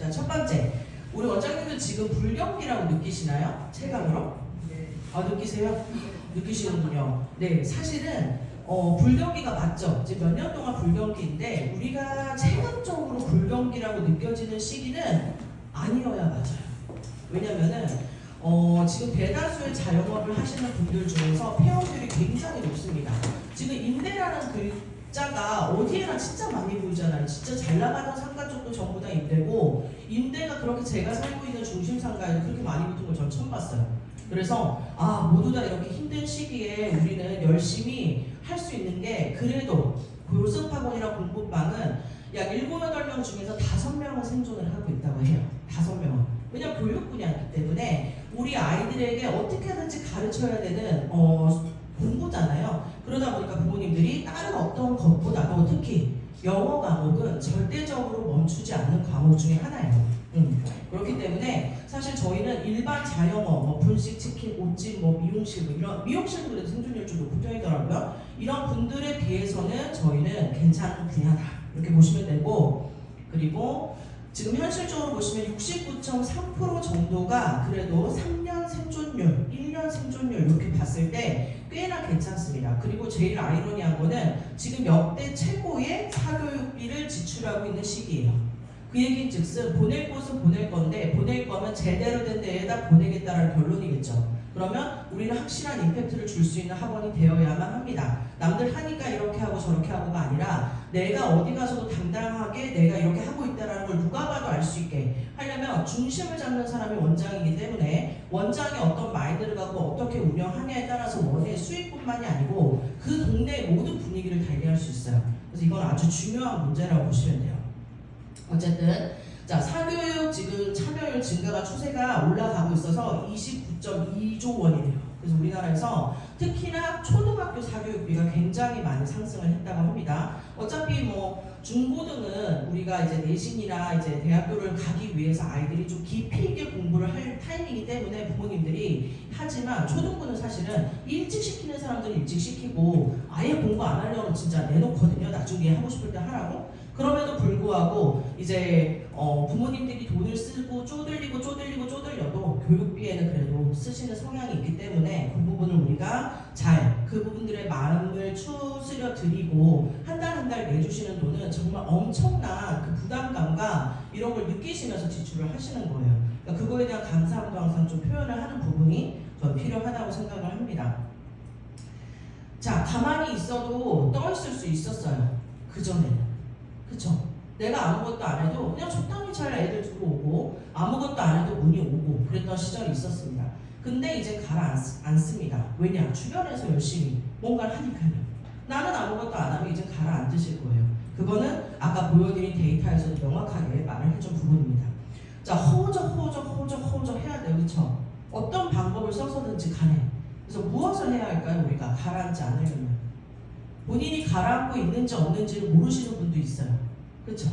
자, 첫 번째. 우리 원장님들 지금 불경기라고 느끼시나요? 체감으로? 네. 아, 느끼세요? 느끼시는군요. 네, 사실은 불경기가 맞죠. 이제 몇 년 동안 불경기인데 우리가 체감적으로 불경기라고 느껴지는 시기는 아니어야 맞아요. 왜냐면은 지금 대다수의 자영업을 하시는 분들 중에서 폐업률이 굉장히 높습니다. 지금 임대라는 글자가 어디에나 진짜 많이 보이잖아요. 진짜 잘 나가는 상가 쪽도 전부 다 임대고, 임대가 그렇게 제가 살고 있는 중심 상가에 그렇게 많이 붙은 걸 전 처음 봤어요. 그래서 모두 다 이렇게 힘든 시기에 우리는 열심히 할 수 있는 게, 그래도 교습학원이랑 공부방은 약 7, 8명 중에서 5명은 생존을 하고 있다고 해요. 5명은. 왜냐면 교육 분야이기 때문에 우리 아이들에게 어떻게든지 가르쳐야 되는 공부잖아요. 그러다 보니까 부모님들이 다른 어떤 것보다도 특히 영어 과목은 절대적으로 멈추지 않는 과목 중에 하나예요. 그렇기 때문에 사실 저희는 일반 자영업, 분식, 치킨, 옷집, 미용실, 이런 미용실도 그래도 생존율 좀 높은 편이더라고요. 이런 분들에 비해서는 저희는 괜찮은 분야다 이렇게 보시면 되고, 그리고 지금 현실적으로 보시면 69.3% 정도가 그래도 3년 생존율, 1년 생존율 이렇게 봤을 때 꽤나 괜찮습니다. 그리고 제일 아이러니한 거는 지금 역대 최고의 사교육비를 지출하고 있는 시기예요. 그 얘기즉슨 보낼 곳은 보낼 건데, 보낼 거면 제대로 된 데에다 보내겠다라는 결론이겠죠. 그러면 우리는 확실한 임팩트를 줄 수 있는 학원이 되어야만 합니다. 남들 하니까 이렇게 하고 저렇게 하고가 아니라 내가 어디 가서도 당당하게 내가 이렇게 하고 있다는 걸 누가 봐도 알 수 있게 하려면 중심을 잡는 사람이 원장이기 때문에, 원장이 어떤 마인드를 갖고 어떻게 운영하냐에 따라서 원의 수익뿐만이 아니고 그 동네의 모든 분위기를 달리할 수 있어요. 그래서 이건 아주 중요한 문제라고 보시면 돼요. 어쨌든 자, 사교육 지금 참여율 증가가 추세가 올라가고 있어서 29.2조 원이래요. 그래서 우리나라에서 특히나 초등학교 사교육비가 굉장히 많이 상승을 했다고 합니다. 어차피 중고등은 우리가 이제 내신이나 이제 대학교를 가기 위해서 아이들이 좀 깊이 있게 공부를 할 타임이기 때문에 부모님들이 하지만, 초등부는 사실은 일찍 시키는 사람들은 일찍 시키고 아예 공부 안 하려면 진짜 내놓거든요. 나중에 하고 싶을 때 하라고. 그럼에도 불구하고 이제 부모님들이 돈을 쓰고 쪼들려도 교육비에는 그래도 쓰시는 성향이 있기 때문에 그 부분을 우리가 잘 그 부분들의 마음을 추스려 드리고 한 달 한 달 내주시는 돈은 정말 엄청난 그 부담감과 이런 걸 느끼시면서 지출을 하시는 거예요. 그러니까 그거에 대한 감사함도 항상 좀 표현을 하는 부분이 좀 필요하다고 생각을 합니다. 자, 가만히 있어도 떠 있을 수 있었어요. 그전에는. 그쵸? 내가 아무것도 안 해도 그냥 적당히 잘 애들 들어오고 아무것도 안 해도 문이 오고 그랬던 시절이 있었습니다. 근데 이제 가라앉습니다. 왜냐? 주변에서 열심히 뭔가를 하니까요. 나는 아무것도 안 하면 이제 가라앉으실 거예요. 그거는 아까 보여드린 데이터에서도 명확하게 말을 해준 부분입니다. 자, 허우적 해야 돼요. 그쵸? 어떤 방법을 써서든지 간에. 그래서 무엇을 해야 할까요? 우리가 가라앉지 않으려면. 본인이 가라앉고 있는지 없는지를 모르시는 분도 있어요. 그쵸?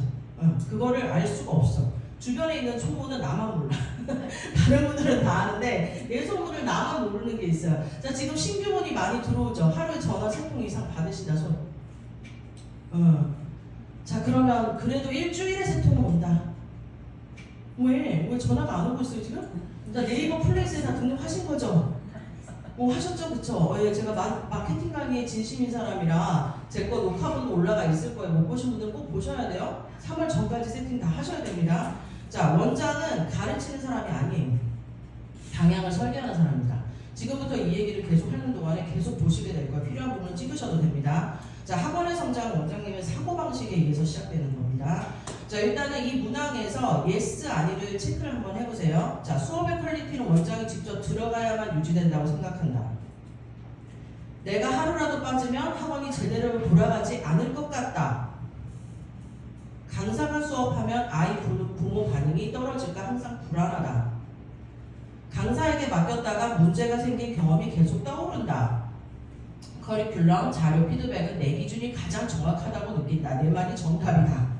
그거를 알 수가 없어. 주변에 있는 소문은 나만 몰라. 다른 분들은 다 아는데 내 소문을 나만 모르는 게 있어요. 자, 지금 신규분이 많이 들어오죠. 하루에 전화 3통 이상 받으시다 손. 자, 그러면 그래도 일주일에 3통은 온다. 왜 전화가 안 오고 있어요 지금? 자, 네이버 플렉스에 다 등록하신 거죠? 하셨죠? 그쵸? 제가 마케팅 강의에 진심인 사람이라 제 거 녹화본도 올라가 있을 거예요. 못 보신 분들은 꼭 보셔야 돼요. 3월 전까지 세팅 다 하셔야 됩니다. 자, 원장은 가르치는 사람이 아니에요. 방향을 설계하는 사람입니다. 지금부터 이 얘기를 계속 하는 동안에 계속 보시게 될 거예요. 필요한 부분은 찍으셔도 됩니다. 자, 학원의 성장은 원장님의 사고방식에 의해서 시작되는 겁니다. 자, 일단은 이 문항에서 yes, 아니를 체크를 한번 해보세요. 자, 수업의 퀄리티는 원장이 직접 들어가야만 유지된다고 생각한다. 내가 하루라도 빠지면 학원이 제대로 돌아가지 않을 것 같다. 강사가 수업하면 아이 부모 반응이 떨어질까 항상 불안하다. 강사에게 맡겼다가 문제가 생긴 경험이 계속 떠오른다. 커리큘럼, 자료, 피드백은 내 기준이 가장 정확하다고 느낀다. 내 말이 정답이다.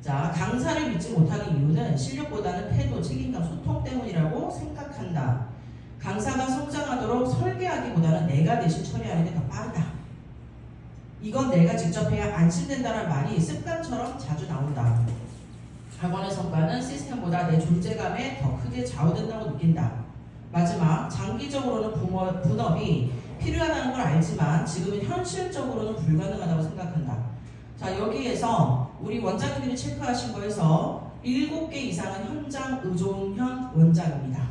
자, 강사를 믿지 못하는 이유는 실력보다는 태도, 책임감, 소통 때문이라고 생각한다. 강사가 성장하도록 설계하기보다는 내가 대신 처리하는 게 더 빠르다. 이건 내가 직접 해야 안심된다는 말이 습관처럼 자주 나온다. 학원의 성과는 시스템보다 전보다 내 존재감에 더 크게 좌우된다고 느낀다. 마지막, 장기적으로는 분업이 필요하다는 걸 알지만 지금은 현실적으로는 불가능하다고 생각한다. 자, 여기에서 우리 원장님들이 체크하신 거에서 7개 이상은 현장 의존형 원장입니다.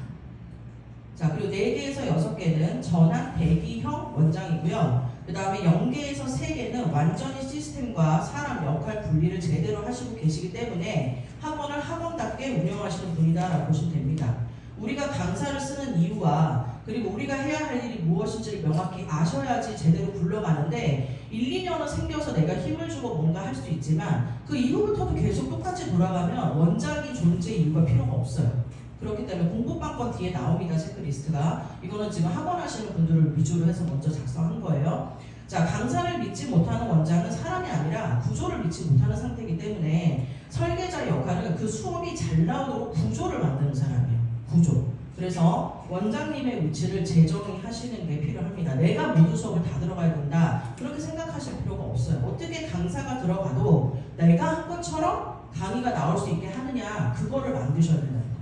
자, 그리고 4개에서 6개는 전환 대기형 원장이고요. 그 다음에 0개에서 3개는 완전히 시스템과 사람 역할 분리를 제대로 하시고 계시기 때문에 학원을 학원답게 운영하시는 분이다라고 보시면 됩니다. 우리가 강사를 쓰는 이유와 그리고 우리가 해야 할 일이 무엇인지를 명확히 아셔야지 제대로 굴러가는데 1, 2년은 생겨서 내가 힘을 주고 뭔가 할 수 있지만 그 이후부터도 계속 똑같이 돌아가면 원장이 존재 이유가 필요가 없어요. 그렇기 때문에 공부방권 뒤에 나옵니다. 체크리스트가. 이거는 지금 학원 하시는 분들을 위주로 해서 먼저 작성한 거예요. 자, 강사를 믿지 못하는 원장은 사람이 아니라 구조를 믿지 못하는 상태이기 때문에 설계자 역할은 그 수업이 잘 나오도록 구조를 만드는 사람이에요. 구조. 그래서 원장님의 위치를 재정의하시는 게 필요합니다. 내가 모든 수업을 다 들어가야 된다. 그렇게 생각하실 필요가 없어요. 어떻게 강사가 들어가도 내가 한 것처럼 강의가 나올 수 있게 하느냐, 그거를 만드셔야 된다는 거예요.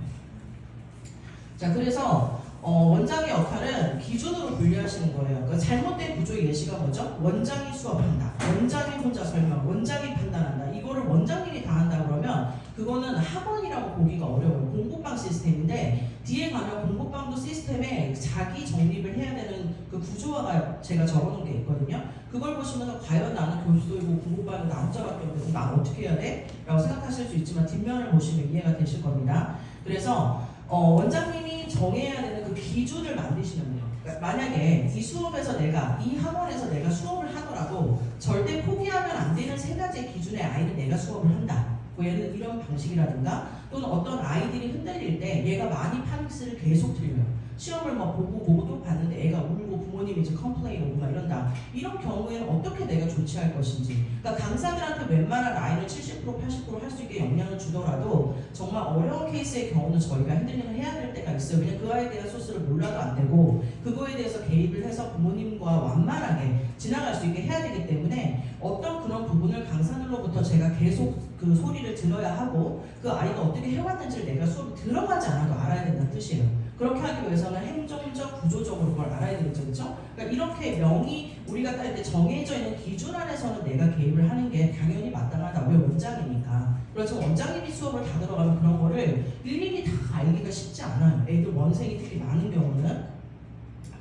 자, 그래서 원장의 역할은 기준으로 분류하시는 거예요. 그러니까 잘못된 구조의 예시가 뭐죠? 원장이 수업한다, 원장이 혼자 설명, 원장이 판단한다. 이거를 원장님이 다 한다 그러면 그거는 학원이라고 보기가 어려워요. 공부방 시스템인데 뒤에 가면 공부방도 시스템에 자기 정립을 해야 되는 그 구조화가 제가 적어놓은 게 있거든요. 그걸 보시면서 과연 나는 교수이고 공부방이 나 혼자밖에 없는데 나 어떻게 해야 돼? 라고 생각하실 수 있지만 뒷면을 보시면 이해가 되실 겁니다. 그래서 원장님이 정해야 되는 그 기준을 만드시면 돼요. 그러니까 만약에 이 수업에서 이 학원에서 내가 수업을 하더라도 절대 포기하면 안 되는 3가지 기준의 아이는 내가 수업을 한다. 뭐 예를 들어 이런 방식이라든가 또는 어떤 아이들이 흔들릴 때 얘가 많이 파닉스를 계속 들려요. 시험을 막 보고 또 봤는데 애가 울고 부모님이 이제 컴플레인 오고 막 이런다. 이런 경우에는 어떻게 내가 조치할 것인지. 그러니까 강사들한테 웬만한 아이를 70% 80% 할 수 있게 영향을 주더라도 정말 어려운 케이스의 경우는 저희가 핸들링을 해야 될 때가 있어요. 그냥 그 아이에 대한 소스를 몰라도 안 되고 그거에 대해서 개입을 해서 부모님과 완만하게 지나갈 수 있게 해야 되기 때문에 어떤 그런 부분을 강사들로부터 제가 계속 그 소리를 들어야 하고 그 아이가 어떻게 해왔는지를 내가 수업에 들어가지 않아도 알아야 된다는 뜻이에요. 그렇게 하기 위해서는 행정적, 구조적으로 그걸 알아야 되겠죠, 그렇죠? 그러니까 이렇게 명이 우리가 딱 이제 정해져 있는 기준 안에서는 내가 개입을 하는 게 당연히 마땅하다. 왜 원장이니까. 그래서 원장님이 수업을 다 들어가면 그런 거를 일일이 다 알기가 쉽지 않아요. 애들 원생이 특히 많은 경우는.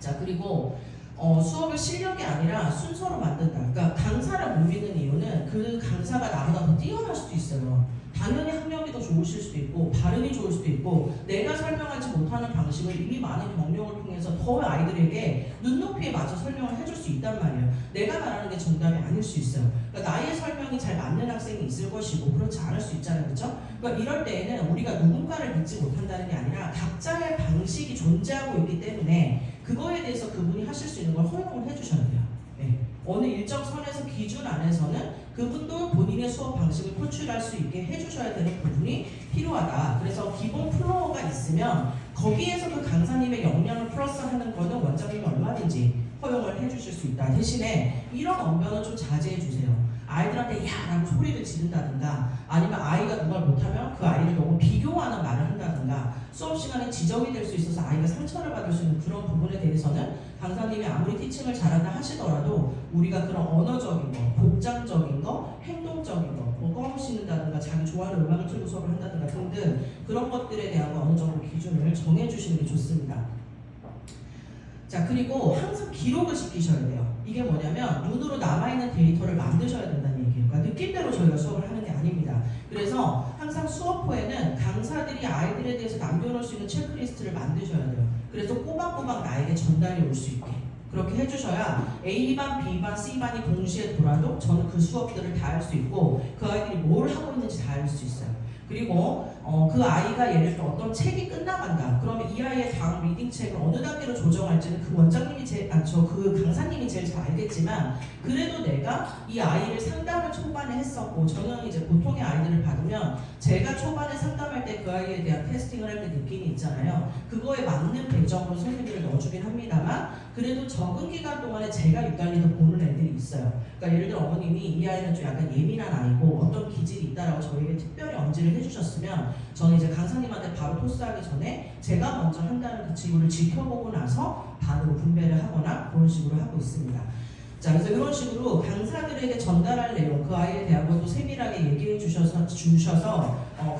자, 그리고 수업을 실력이 아니라 순서로 만든다. 그러니까 강사를 못 믿는 이유는 그 강사가 나보다 더 뛰어날 수도 있어요. 당연히 학력이 더 좋으실 수도 있고 발음이 좋을 수도 있고 내가 설명하지 못하는 방식을 이미 많은 경력을 통해서 더 아이들에게 눈높이에 맞춰 설명을 해줄 수 있단 말이에요. 내가 말하는 게 정답이 아닐 수 있어요. 그러니까 나의 설명이 잘 맞는 학생이 있을 것이고 그렇지 않을 수 있잖아요. 그렇죠? 그러니까 이럴 때에는 우리가 누군가를 믿지 못한다는 게 아니라 각자의 방식이 존재하고 있기 때문에 그거에 대해서 그분이 하실 수 있는 걸 허용을 해주셔야 돼요. 네. 어느 일정 선에서 기준 안에서는 그분도 본인의 수업 방식을 표출할 수 있게 해주셔야 되는 부분이 필요하다. 그래서 기본 플로어가 있으면 거기에서 그 강사님의 역량을 플러스하는 거는 원장님이 얼마든지 허용을 해주실 수 있다. 대신에 이런 언변은 좀 자제해 주세요. 아이들한테 야! 라고 소리를 지른다든가 아니면 아이가 누가 못하면 그 아이를 너무 비교하는 말을 한다든가 수업 시간에 지적이 될 수 있어서 아이가 상처를 받을 수 있는 그런 부분에 대해서는 강사님이 아무리 티칭을 잘한다 하시더라도 우리가 그런 언어적인 거, 복장적인 거, 행동적인 거, 뭐 껌을 씹는다든가 자기 좋아하는 음악을 틀고 수업을 한다든가 등등 그런 것들에 대한 어느 정도 기준을 정해주시는 게 좋습니다. 자, 그리고 항상 기록을 시키셔야 돼요. 이게 뭐냐면 눈으로 남아있는 데이터를 만드셔야 된다는 얘기예요. 그러니까 느낌대로 저희가 수업을 하는 게 아닙니다. 그래서 항상 수업 후에는 강사들이 아이들에 대해서 남겨놓을 수 있는 체크리스트를 만드셔야 돼요. 그래서 꼬박꼬박 나에게 전달이 올 수 있게 그렇게 해주셔야 A반, B반, C반이 동시에 돌아도 저는 그 수업들을 다 할 수 있고 그 아이들이 뭘 하고 있는지 다 알 수 있어요. 그리고 그 아이가 예를 들어 어떤 책이 끝나간다. 그러면 이 아이의 다음 리딩 책을 어느 단계로 조정할지는 그 원장님이 그 강사님이 제일 잘 알겠지만 그래도 내가 이 아이를 상담을 초반에 했었고 저는 이제 보통의 아이들을 받으면 제가 초반에 상담할 때 그 아이에 대한 테스팅을 할 때 느낌이 있잖아요. 그거에 맞는 배정으로 선생님들을 넣어주긴 합니다만 그래도 적은 기간 동안에 제가 유달리 더 보는 애들이 있어요. 그러니까 예를 들어 어머님이 이 아이는 좀 약간 예민한 아이고 어떤 기질이 있다라고 저에게 특별히 엄지를 해주셨으면 저는 이제 강사님한테 코스하기 전에 제가 먼저 한다는 그 친구를 지켜보고 나서 반으로 분배를 하거나 그런 식으로 하고 있습니다. 자, 그래서 이런 식으로 강사들에게 전달할 내용, 그 아이에 대한 것도 세밀하게 얘기해 주셔서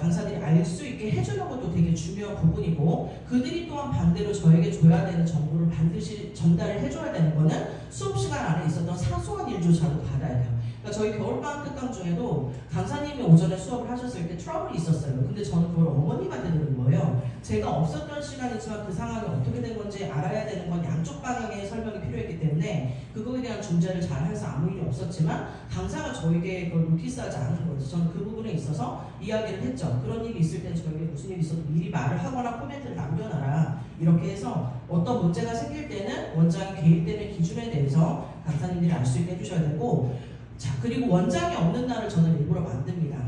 강사들이 알 수 있게 해주는 것도 되게 중요한 부분이고, 그들이 또한 반대로 저에게 줘야 되는 정보를 반드시 전달을 해줘야 되는 거는 수업 시간 안에 있었던 사소한 일조차도 받아야 돼요. 그러니까 저희 겨울방학 특강 중에도 강사님이 오전에 수업을 하셨을 때 트러블이 있었어요. 근데 저는 그걸 어머님한테 들은 거예요. 제가 없었던 시간이지만 그 상황이 어떻게 된 건지 알아야 되는 건 양쪽 방향의 설명이 필요했기 때문에 그거에 대한 중재를 잘 해서 아무 일이 없었지만 강사가 저에게 그걸 노티스하지 않은 거죠. 저는 그 부분에 있어서 이야기를 했죠. 그런 일이 있을 때 저에게 무슨 일이 있어도 미리 말을 하거나 코멘트를 남겨놔라. 이렇게 해서 어떤 문제가 생길 때는 원장이 개입되는 기준에 대해서 강사님들이 알 수 있게 해주셔야 되고, 자, 그리고 원장이 없는 날을 저는 일부러 만듭니다.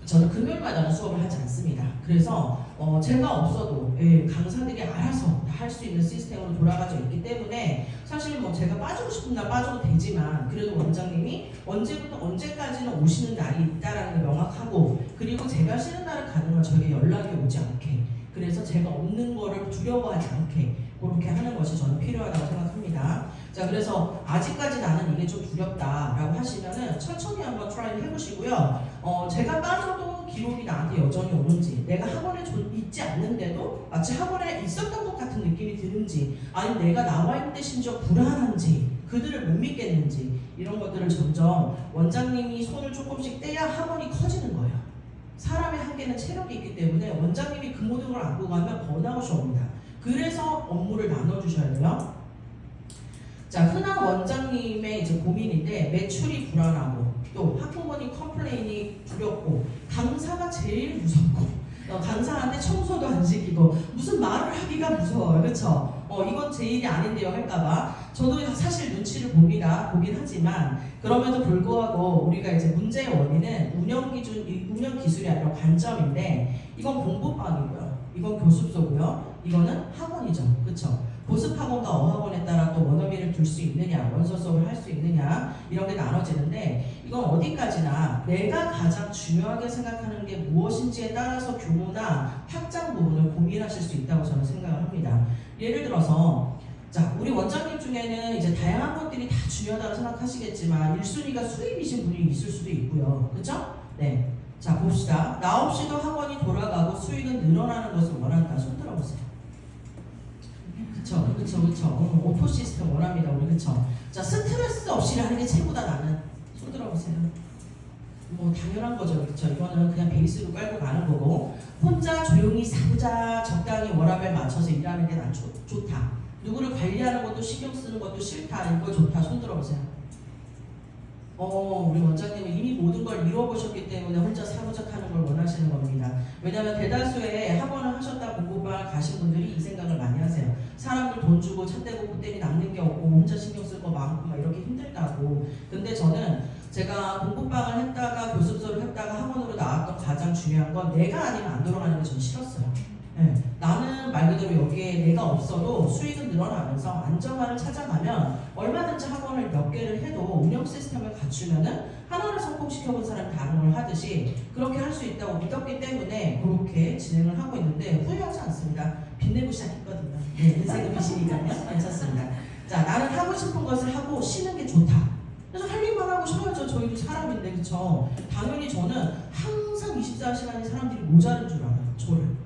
저는 금요일마다는 수업을 하지 않습니다. 그래서 제가 없어도 강사들이 알아서 할 수 있는 시스템으로 돌아가져 있기 때문에 사실 뭐 제가 빠지고 싶은 날 빠져도 되지만 그래도 원장님이 언제부터 언제까지는 오시는 날이 있다라는 게 명확하고, 그리고 제가 쉬는 날을 가는 건 저에게 연락이 오지 않게, 그래서 제가 없는 거를 두려워하지 않게 그렇게 하는 것이 저는 필요하다고 생각합니다. 자, 그래서 아직까지 나는 이게 좀 두렵다라고 하시면은 천천히 한번 트라이를 해보시고요. 제가 빠져도 기록이 나한테 여전히 오는지, 내가 학원에 있지 않는데도 마치 학원에 있었던 것 같은 느낌이 드는지, 아니면 내가 나와 있는데 심지어 불안한지, 그들을 못 믿겠는지, 이런 것들을 점점 원장님이 손을 조금씩 떼야 학원이 커지는 거예요. 사람의 한계는 체력이 있기 때문에 원장님이 그 모든 걸 안고 가면 번아웃이 옵니다. 그래서 업무를 나눠주셔야 돼요. 자, 흔한 원장님의 이제 고민인데, 매출이 불안하고 또 학부모님 컴플레인이 두렵고 강사가 제일 무섭고 강사한테 청소도 안 시키고 무슨 말을 하기가 무서워요. 그렇죠? 이건 제 일이 아닌데요 할까봐 저도 사실 눈치를 보긴 하지만, 그럼에도 불구하고 우리가 이제 문제의 원인은 운영 기술이 아니라 관점인데, 이건 공부방이고요, 이건 교습소고요, 이거는 학원이죠. 그렇죠? 보습학원과 어학원에 따라 또 원어민을 둘 수 있느냐, 원서 수업을 할 수 있느냐, 이런 게 나눠지는데, 이건 어디까지나 내가 가장 중요하게 생각하는 게 무엇인지에 따라서 규모나 확장 부분을 고민하실 수 있다고 저는 생각을 합니다. 예를 들어서 자, 우리 원장님 중에는 이제 다양한 것들이 다 중요하다고 생각하시겠지만 1순위가 수입이신 분이 있을 수도 있고요. 그렇죠? 네. 자, 봅시다. 나 없이도 학원이 돌아가고 수익은 늘어나는 것을 원한다. 손 들어보세요. 그쵸. 오토 시스템 원합니다. 우리 그쵸? 자, 스트레스 없이 하는 게 최고다 나는. 손 들어보세요. 뭐 당연한 거죠. 그쵸? 이거는 그냥 베이스로 깔고 가는 거고, 혼자 조용히 사부자 적당히 워라밸 맞춰서 일하는 게 난 좋다. 누구를 관리하는 것도 신경 쓰는 것도 싫다. 이거 좋다. 손 들어보세요. 우리 원장님은 이미 모든 걸 이뤄보셨기 때문에 혼자 사부작하는 걸 원하시는 겁니다. 왜냐하면 대다수의 학원을 하셨다 공부방을 가신 분들이 이 생각을 많이 하세요. 사람들 돈 주고 찻대고 콧대리 남는 게 없고 혼자 신경 쓸 거 많고 막 이렇게 힘들다고. 근데 저는 제가 공부방을 했다가 교습소를 했다가 학원으로 나왔던 가장 중요한 건 내가 아니면 안 돌아가는 게 전 싫었어요. 네. 나는 말 그대로 여기에 내가 없어도 수익은 늘어나면서 안정화를 찾아가면 얼마든지 학원을 몇 개를 해도 운영 시스템을 갖추면은 하나를 성공시켜본 사람이 다른 걸 하듯이 그렇게 할 수 있다고 믿었기 때문에 그렇게 진행을 하고 있는데 후회하지 않습니다. 빚내고 시작했거든요. 네, 인생은 빚이니까요. 괜찮습니다. 자, 나는 하고 싶은 것을 하고 쉬는 게 좋다. 그래서 할 일만 하고 쉬어야죠. 저희도 사람인데, 그쵸? 당연히 저는 항상 24시간이 사람들이 모자른 줄 알아요. 저를.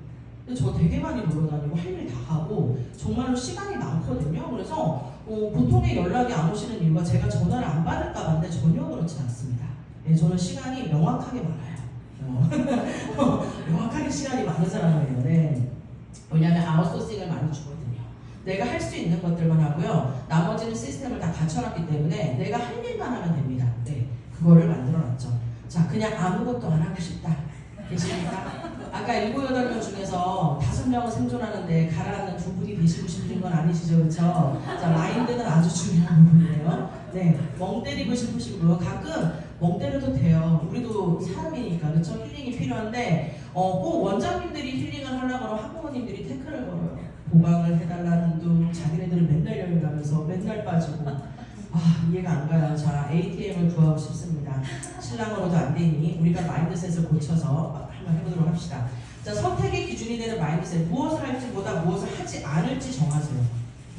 근데 저 되게 많이 놀러 다니고 할 일 다 하고 정말로 시간이 많거든요. 그래서 보통의 연락이 안 오시는 이유가 제가 전화를 안 받을까 봐인데 전혀 그렇지 않습니다. 네, 저는 시간이 명확하게 많아요. 명확하게 시간이 많은 사람이에요. 네. 왜냐하면 아웃소싱을 많이 주거든요. 내가 할 수 있는 것들만 하고요. 나머지는 시스템을 다 갖춰놨기 때문에 내가 할 일만 하면 됩니다. 네, 그거를 만들어놨죠. 자, 그냥 아무것도 안 하고 싶다. 계십니까? 아까 7, 8명 중에서 5명은 생존하는데 가라앉는 2분이 되시고 싶은 건 아니시죠? 그렇죠? 자, 마인드는 아주 중요한 부분이에요. 네, 멍 때리고 싶으시고요. 가끔 멍 때려도 돼요. 우리도 사람이니까. 그렇죠? 힐링이 필요한데 꼭 원장님들이 힐링을 하려고 하면 학부모님들이 태클을 걸어요. 보강을 해달라는 둥, 자기네들은 맨날 여행 가면서 맨날 빠지고. 이해가 안 가요. 자, ATM을 구하고 싶습니다. 신랑으로도 안 되니 우리가 마인드셋을 고쳐서 한번 해보도록 합시다. 자, 선택의 기준이 기준이 되는 마인드셋, 무엇을 할지보다 무엇을 하지 않을지 정하세요.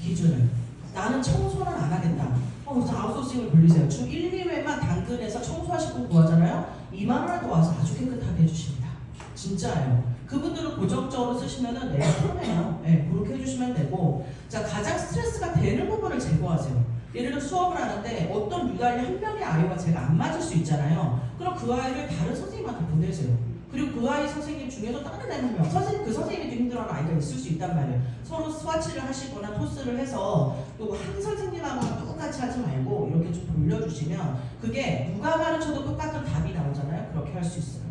기준을. 나는 청소는 안 하겠다. 그래서 아웃소싱을 돌리세요. 주 1, 2회만 당근에서 청소하실 분 구하잖아요. 2만 원라도 와서 아주 깨끗하게 해주십니다. 진짜예요. 그분들을 고정적으로 쓰시면은 편해요. 네, 그렇게 해주시면 되고, 자, 가장 스트레스가 되는 부분을 제거하세요. 예를 들어 수업을 하는데 어떤 유달리 한 명의 아이와 제가 안 맞을 수 있잖아요. 그럼 그 아이를 다른 선생님한테 보내세요. 그리고 그 아이 선생님 중에서 다른 애 한 명, 그 선생님도 힘들어하는 아이가 있을 수 있단 말이에요. 서로 스와치를 하시거나 토스를 해서 또 한 선생님하고만 똑같이 하지 말고 이렇게 좀 돌려주시면 그게 누가 가르쳐도 똑같은 답이 나오잖아요. 그렇게 할 수 있어요.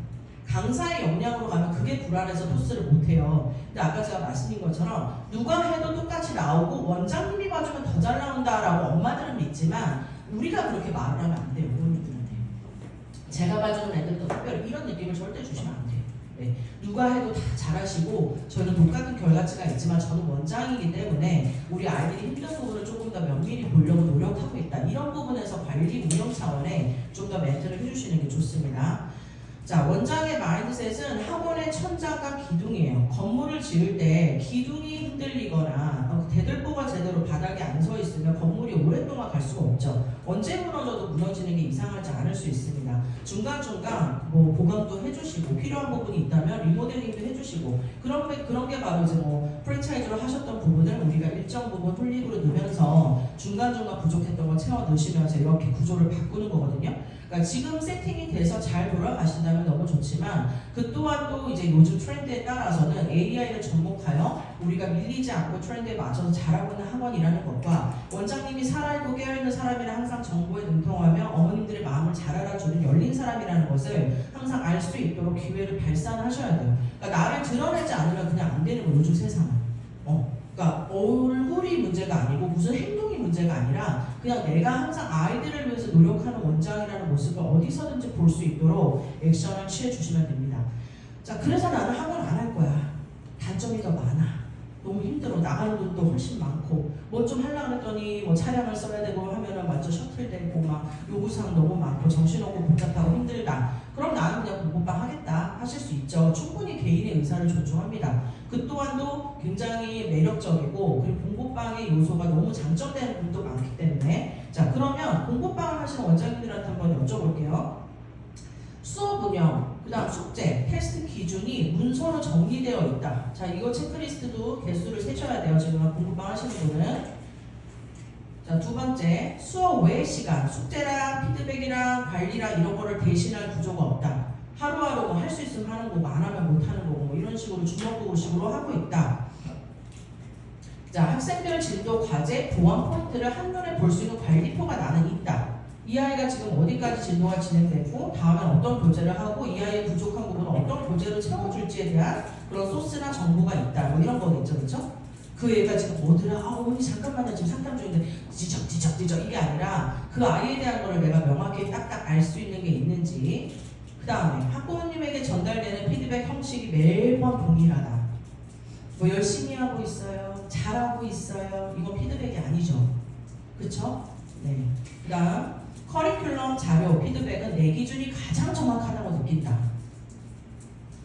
강사의 역량으로 가면 그게 불안해서 토스를 못해요. 근데 아까 제가 말씀드린 것처럼 누가 해도 똑같이 나오고 원장님이 봐주면 더 잘 나온다라고 엄마들은 믿지만 우리가 그렇게 말을 하면 안 돼요. 어머니들한테. 제가 봐주는 애들도 특별히 이런 느낌을 절대 주시면 안 돼요. 네. 누가 해도 다 잘하시고 저는 똑같은 결과치가 있지만 저는 원장이기 때문에 우리 아이들이 힘든 부분을 조금 더 면밀히 보려고 노력하고 있다. 이런 부분에서 관리 운영 차원에 좀 더 멘트를 해주시는 게 좋습니다. 자, 원장의 마인드셋은 학원의 천장과 기둥이에요. 건물을 지을 때 기둥이 흔들리거나 대들보가 제대로 바닥에 안 서 있으면 건물이 오랫동안 갈 수가 없죠. 언제 무너져도 무너지는 게 이상하지 않을 수 있습니다. 중간중간 뭐 보강도 해주시고 필요한 부분이 있다면 리모델링도 해주시고 그런 게 바로 이제 뭐 프랜차이즈로 하셨던 부분을 우리가 일정 부분 홀릭으로 넣으면서 중간중간 부족했던 거 채워 넣으시면서 이렇게 구조를 바꾸는 거거든요. 그러니까 지금 세팅이 돼서 잘 돌아가신다면 너무 좋지만 그 또한도 이제 요즘 트렌드에 따라서는 AI를 접목하여 우리가 밀리지 않고 트렌드에 맞춰서 잘하고 있는 학원이라는 것과 원장님이 살아있고 깨어있는 사람이라 항상 정보에 능통하며 어머님들의 마음을 잘 알아주는 열린 사람이라는 것을 항상 알 수 있도록 기회를 발산하셔야 돼요. 그러니까 나를 드러내지 않으면 그냥 안 되는 거예요. 요즘 세상은. 그러니까 얼굴이 문제가 아니고 무슨 행동이 문제가 아니라 그냥 내가 항상 아이들을 위해서 노력하는 원장이라는 모습을 어디서든지 볼 수 있도록 액션을 취해 주시면 됩니다. 자, 그래서 나는 학원 안 할 거야. 단점이 더 많아. 너무 힘들어. 나가는 돈도 훨씬 많고 뭐 좀 하려고 했더니 뭐 차량을 써야 되고 하면은 완전 셔틀되고 막 요구사항 너무 많고 정신없고 복잡하고 힘들다. 그럼 나는 그냥 공부방 하겠다 하실 수 있죠. 충분히 개인의 의사를 존중합니다. 그 또한도 굉장히 매력적이고 그리고 공부방의 요소가 너무 장점되는 분도 많기 때문에 자, 그러면 공부방을 하시는 원장님들한테 한번 여쭤볼게요. 수업 운영, 그 다음 숙제, 테스트 기준이 문서로 정리되어 있다. 자, 이거 체크리스트도 개수를 세셔야 돼요. 지금 공부방 하시는 분은. 자, 두 번째, 수업 외 시간, 숙제랑 피드백이랑 관리랑 이런 거를 대신할 구조가 없다. 하루하루 뭐 할 수 있으면 하는 거고 안 하면 못 하는 거고 뭐 이런 식으로 주먹구구식으로 하고 있다. 자, 학생별 진도, 과제, 보완 포인트를 한눈에 볼 수 있는 관리표가 나는 있다. 이 아이가 지금 어디까지 진도가 진행되고 다음에 어떤 교재를 하고 이 아이의 부족한 부분은 어떤 교재를 채워줄지에 대한 그런 소스나 정보가 있다. 뭐 이런 거겠죠, 그렇죠? 그 애가 지금 뭐더라? 언니 잠깐만요, 지금 상담 중인데 지적 이게 아니라 그 아이에 대한 거를 내가 명확히 딱딱 알 수 있는 게 있는지. 그 다음에 학부모님에게 전달되는 피드백 형식이 매번 동일하다. 뭐 열심히 하고 있어요, 잘하고 있어요. 이건 피드백이 아니죠, 그렇죠? 네. 그 다음 커리큘럼 자료 피드백은 내 기준이 가장 정확하다고 느낀다.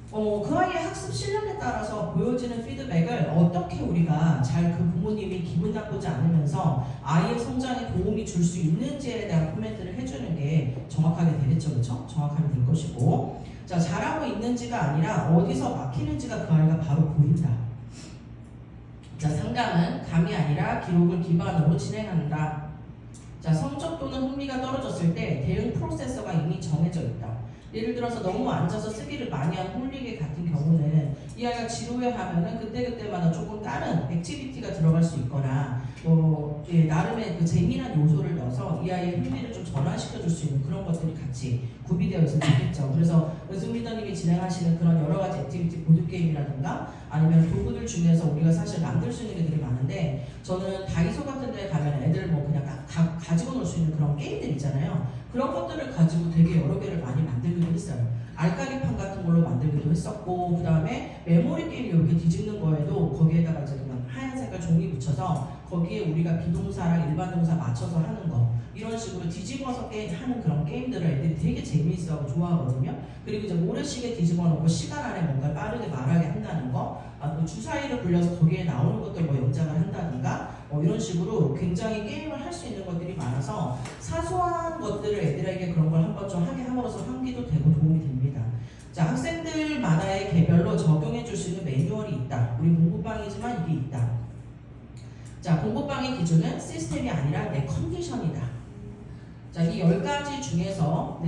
그 아이의 학습 실력에 따라서 보여지는 피드백을 어떻게 우리가 잘 그 부모님이 기분 나쁘지 않으면서 아이의 성장에 도움이 줄 수 있는지에 대한 코멘트를 해주는 게 정확하게 되겠죠, 그렇죠? 정확하게 될 것이고, 자, 잘하고 있는지가 아니라 어디서 막히는지가 그 아이가 바로 보인다. 자, 상담은 감이 아니라 기록을 기반으로 진행한다. 자, 성적 또는 흥미가 떨어졌을 때 대응 프로세서가 이미 정해져 있다. 예를 들어서 너무 앉아서 쓰기를 많이 한 홀릭의 같은 경우는 이 아이가 지루해 하면은 그때그때마다 조금 다른 액티비티가 들어갈 수 있거나 나름의 그 재미난 요소를 넣어서 이 아이의 흥미를 좀 전환시켜 줄 수 있는 그런 것들이 같이 구비되어 있으면 좋겠죠. 그래서 은숙 리더님이 진행하시는 그런 여러 가지 액티비티 보드게임이라든가 아니면 도구들 중에서 우리가 사실 만들 수 있는 게 되게 많은데 저는 다이소 같은 데 가면 애들 뭐 그냥 가지고 놀 수 있는 그런 게임들 있잖아요. 그런 것들을 가지고 되게 여러 개를 많이 만들기도 했어요. 알까기판 같은 걸로 만들기도 했었고, 그 다음에 메모리 게임 이렇게 뒤집는 거에도 거기에다가 이제 그냥 하얀 색깔 종이 붙여서 거기에 우리가 비동사랑 일반 동사 맞춰서 하는 거 이런 식으로 뒤집어서 하는 그런 게임들을 애들이 되게 재미있어하고 좋아하거든요. 그리고 이제 모래시계 뒤집어 놓고 시간 안에 뭔가 빠르게 말하게 한다는 거 주사위를 굴려서 거기에 나오는 것들 뭐 연장을 한다든가 이런 식으로 굉장히 게임을 할 수 있는 것들이 많아서 사소한 것들을 애들에게 그런 걸 한번 좀 하게 함으로써 환기도 되고 도움이 됩니다. 자, 학생들마다의 개별로 적용해 줄 수 있는 매뉴얼이 있다. 우리 공부방이지만 이게 있다. 자, 공부방의 기준은 시스템이 아니라 내 컨디션이다. 자, 이 10가지 중에서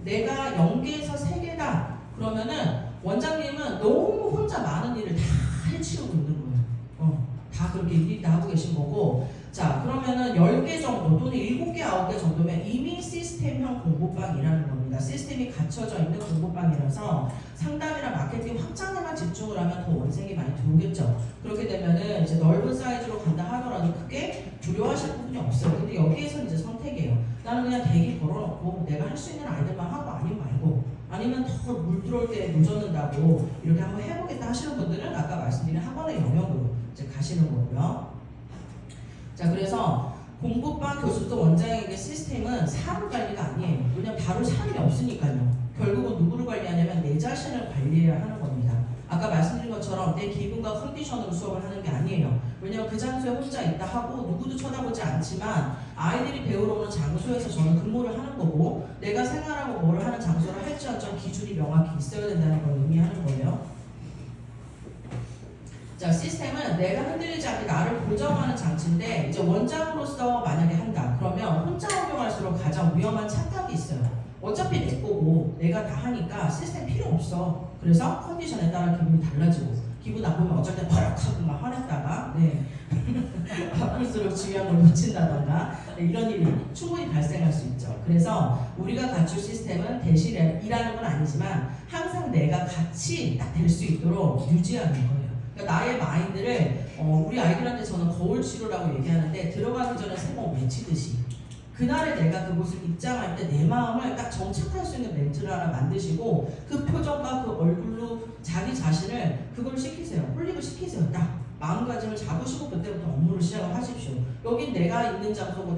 내가 0개에서 3개다. 그러면은 원장님은 너무 혼자 많은 일을 다 해치우고 있는 거예요. 다 그렇게 일일이 다 하고 계신 거고, 자, 그러면은 10개 정도 또는 7개, 9개 정도면 이미 시스템형 공부방이라는 겁니다. 시스템이 갖춰져 있는 공부방이라서 상담이나 마케팅 확장에만 집중을 하면 더 원생이 많이 들어오겠죠. 그렇게 되면은 이제 넓은 사이즈로 간다 하더라도 크게 두려워하실 부분이 없어요. 근데 여기에서는 이제 선택이에요. 나는 그냥 대기 걸어놓고 내가 할 수 있는 아이들만 하고 아니면 말고, 아니면 더 물 들어올 때 늦었는다고 이렇게 한번 해보겠다 하시는 분들은 아까 말씀드린 학원의 영역으로 이제 가시는 거고요. 자, 그래서 공부방 교수도 원장에게 시스템은 사람 관리가 아니에요. 왜냐면 다룰 사람이 없으니까요. 결국은 누구를 관리하냐면 내 자신을 관리해야 하는 겁니다. 아까 말씀드린 것처럼 내 기분과 컨디션으로 수업을 하는 게 아니에요. 왜냐면 그 장소에 혼자 있다 하고 누구도 쳐다보지 않지만 아이들이 배우러 오는 장소에서 저는 근무를 하는 거고, 내가 생활하고 뭘 하는 장소를 할지언정 기준이 명확히 있어야 된다는 걸 의미하는 거예요. 자, 시스템은 내가 흔들리지 않게 나를 보정하는 장치인데, 이제 원장으로서 만약에 한다 그러면 혼자 운영할수록 가장 위험한 착각이 있어요. 어차피 내 거고 내가 다 하니까 시스템 필요 없어. 그래서 컨디션에 따라 기분이 달라지고, 기분 나쁘면 어쩔 때 버럭하고 막 화냈다가 바쁠수록 중요한 걸 놓친다던가 이런 일이 충분히 발생할 수 있죠. 그래서 우리가 갖출 시스템은 대신이라는 건 아니지만 항상 내가 같이 딱 될 수 있도록 유지하는 거예요. 그러니까 나의 마인드를 우리 아이들한테 저는 거울 치료라고 얘기하는데, 들어가기 전에 세 번 외치듯이 그날에 내가 그곳을 입장할 때 내 마음을 딱 정착할 수 있는 멘트를 하나 만드시고, 그 표정과 그 얼굴로 자기 자신을 그걸 시키세요. 홀릭을 시키세요. 딱 마음가짐을 잡으시고 그때부터 업무를 시작을 하십시오. 여긴 내가 있는 장소고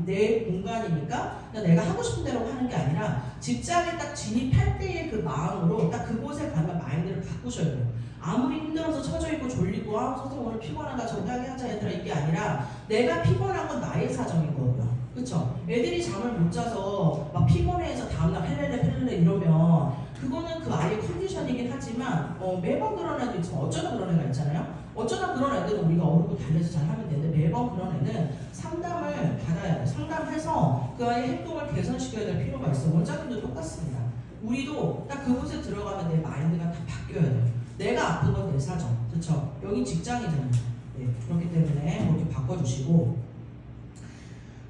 내 공간이니까 내가 하고 싶은 대로 하는 게 아니라 직장에 딱 진입할 때의 그 마음으로 딱 그곳에 가면 마인드를 바꾸셔야 돼요. 아무리 힘들어서 처져 있고 졸리고 선생님 오늘 피곤하다 적당히 하자 얘들아 이게 아니라, 내가 피곤한 건 나의 사정인 거고요. 그쵸? 애들이 잠을 못 자서 막 피곤해서 다음날 헬렐레 이러면 그거는 그 아이의 컨디션이긴 하지만 매번 그런 애도 있지만 어쩌다 그런 애가 있잖아요. 어쩌다 그런 애들은 우리가 어르고 달래서 잘 하면 되는데, 매번 그런 애는 상담을 받아야 돼. 상담해서 그 아이의 행동을 개선시켜야 될 필요가 있어. 원장님도 똑같습니다. 우리도 딱 그곳에 들어가면 내 마인드가 다 바뀌어야 돼요. 내가 아픈 건 내 사정. 그쵸? 여기 직장이잖아요. 그렇기 때문에 이렇게 바꿔주시고,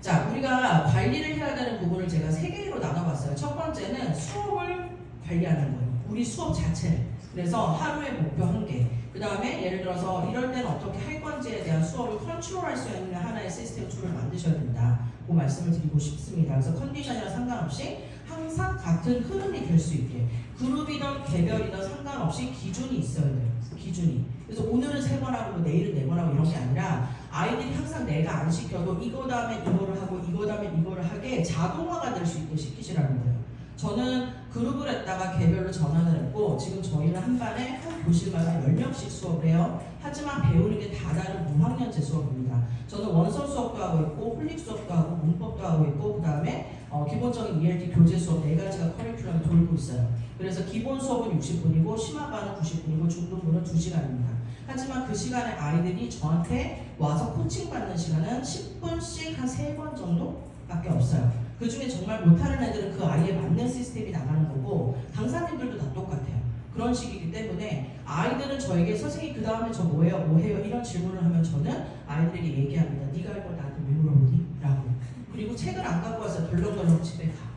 자, 우리가 관리를 해야 되는 부분을 제가 3개로 나눠봤어요. 첫 번째는 수업을 관리하는 거예요. 우리 수업 자체를. 그래서 하루의 목표 1개. 그 다음에 예를 들어서 이럴 때는 어떻게 할 건지에 대한 수업을 컨트롤할 수 있는 하나의 시스템 툴을 만드셔야 된다. 그 말씀을 드리고 싶습니다. 그래서 컨디션이랑 상관없이 항상 같은 흐름이 될 수 있게, 그룹이든 개별이든 상관없이 기준이 있어야 돼요. 기준이. 그래서 오늘은 3번 하고 내일은 4번 하고 이런 게 아니라, 아이들이 항상 내가 안 시켜도 이거 다음에 이거를 하고 이거 다음에 이거를 하게 자동화가 될 수 있게 시키시라는 거예요. 저는 그룹을 했다가 개별로 전환을 했고, 지금 저희는 한 반에 한 교실마다 10명씩 수업을 해요. 하지만 배우는 게 다 다른 무학년제 수업입니다. 저는 원서 수업도 하고 있고 홀릭 수업도 하고 문법도 하고 있고, 그 다음에 기본적인 ELT 교재 수업 4가지가 커리큘럼이 돌고 있어요. 그래서 기본 수업은 60분이고 심화반은 90분이고 중등부는 2시간입니다. 하지만 그 시간에 아이들이 저한테 와서 코칭 받는 시간은 10분씩 한 3번 정도밖에 없어요. 그 중에 정말 못하는 애들은 그 아이에 맞는 시스템이 나가는 거고, 강사님들도 다 똑같아요. 그런 식이기 때문에 아이들은 저에게 선생님 그 다음에 저 뭐해요? 이런 질문을 하면 저는 아이들에게 얘기합니다. 네가 할 걸 나한테 왜 물어보니? 라고. 그리고 책을 안 갖고 와서 덜렁덜렁 집에 가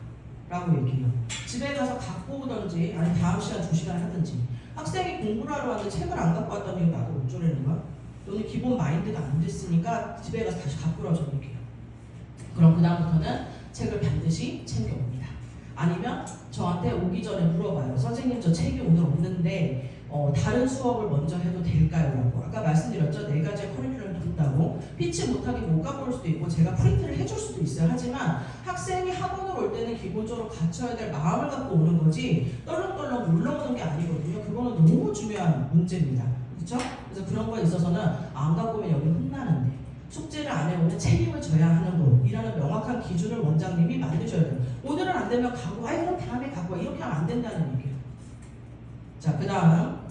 라고 얘기해요. 집에 가서 갖고 오던지 아니 다음 시간 2시간 하든지. 학생이 공부를 하러 왔는데 책을 안 갖고 왔더니 나도 어쩌려는 거야? 너는 기본 마인드가 안 됐으니까 집에 가서 다시 갖고 오라고 얘기해요. 그럼 그 다음부터는 책을 반드시 챙겨옵니다. 아니면 저한테 오기 전에 물어봐요. 선생님 저 책이 오늘 없는데 다른 수업을 먼저 해도 될까요? 라고. 아까 말씀드렸죠. 4가지의 커리큘럼이 돈다고. 피치 못하게 못 갖고 올 수도 있고 제가 프린트를 해줄 수도 있어요. 하지만 학생이 학원으로 올 때는 기본적으로 갖춰야 될 마음을 갖고 오는 거지 떨렁떨렁 올라오는 게 아니거든요. 그거는 너무 중요한 문제입니다. 그렇죠? 그래서 그런 거에 있어서는 안 갖고 오면 여기 혼나는데 숙제를 안 해오면 책임을 져야 하는 곳이라는 명확한 기준을 원장님이 만드셔야 돼요. 오늘은 안 되면 갖고 와. 그럼 다음에 갖고 와. 이렇게 하면 안 된다는 얘기예요. 자, 그 다음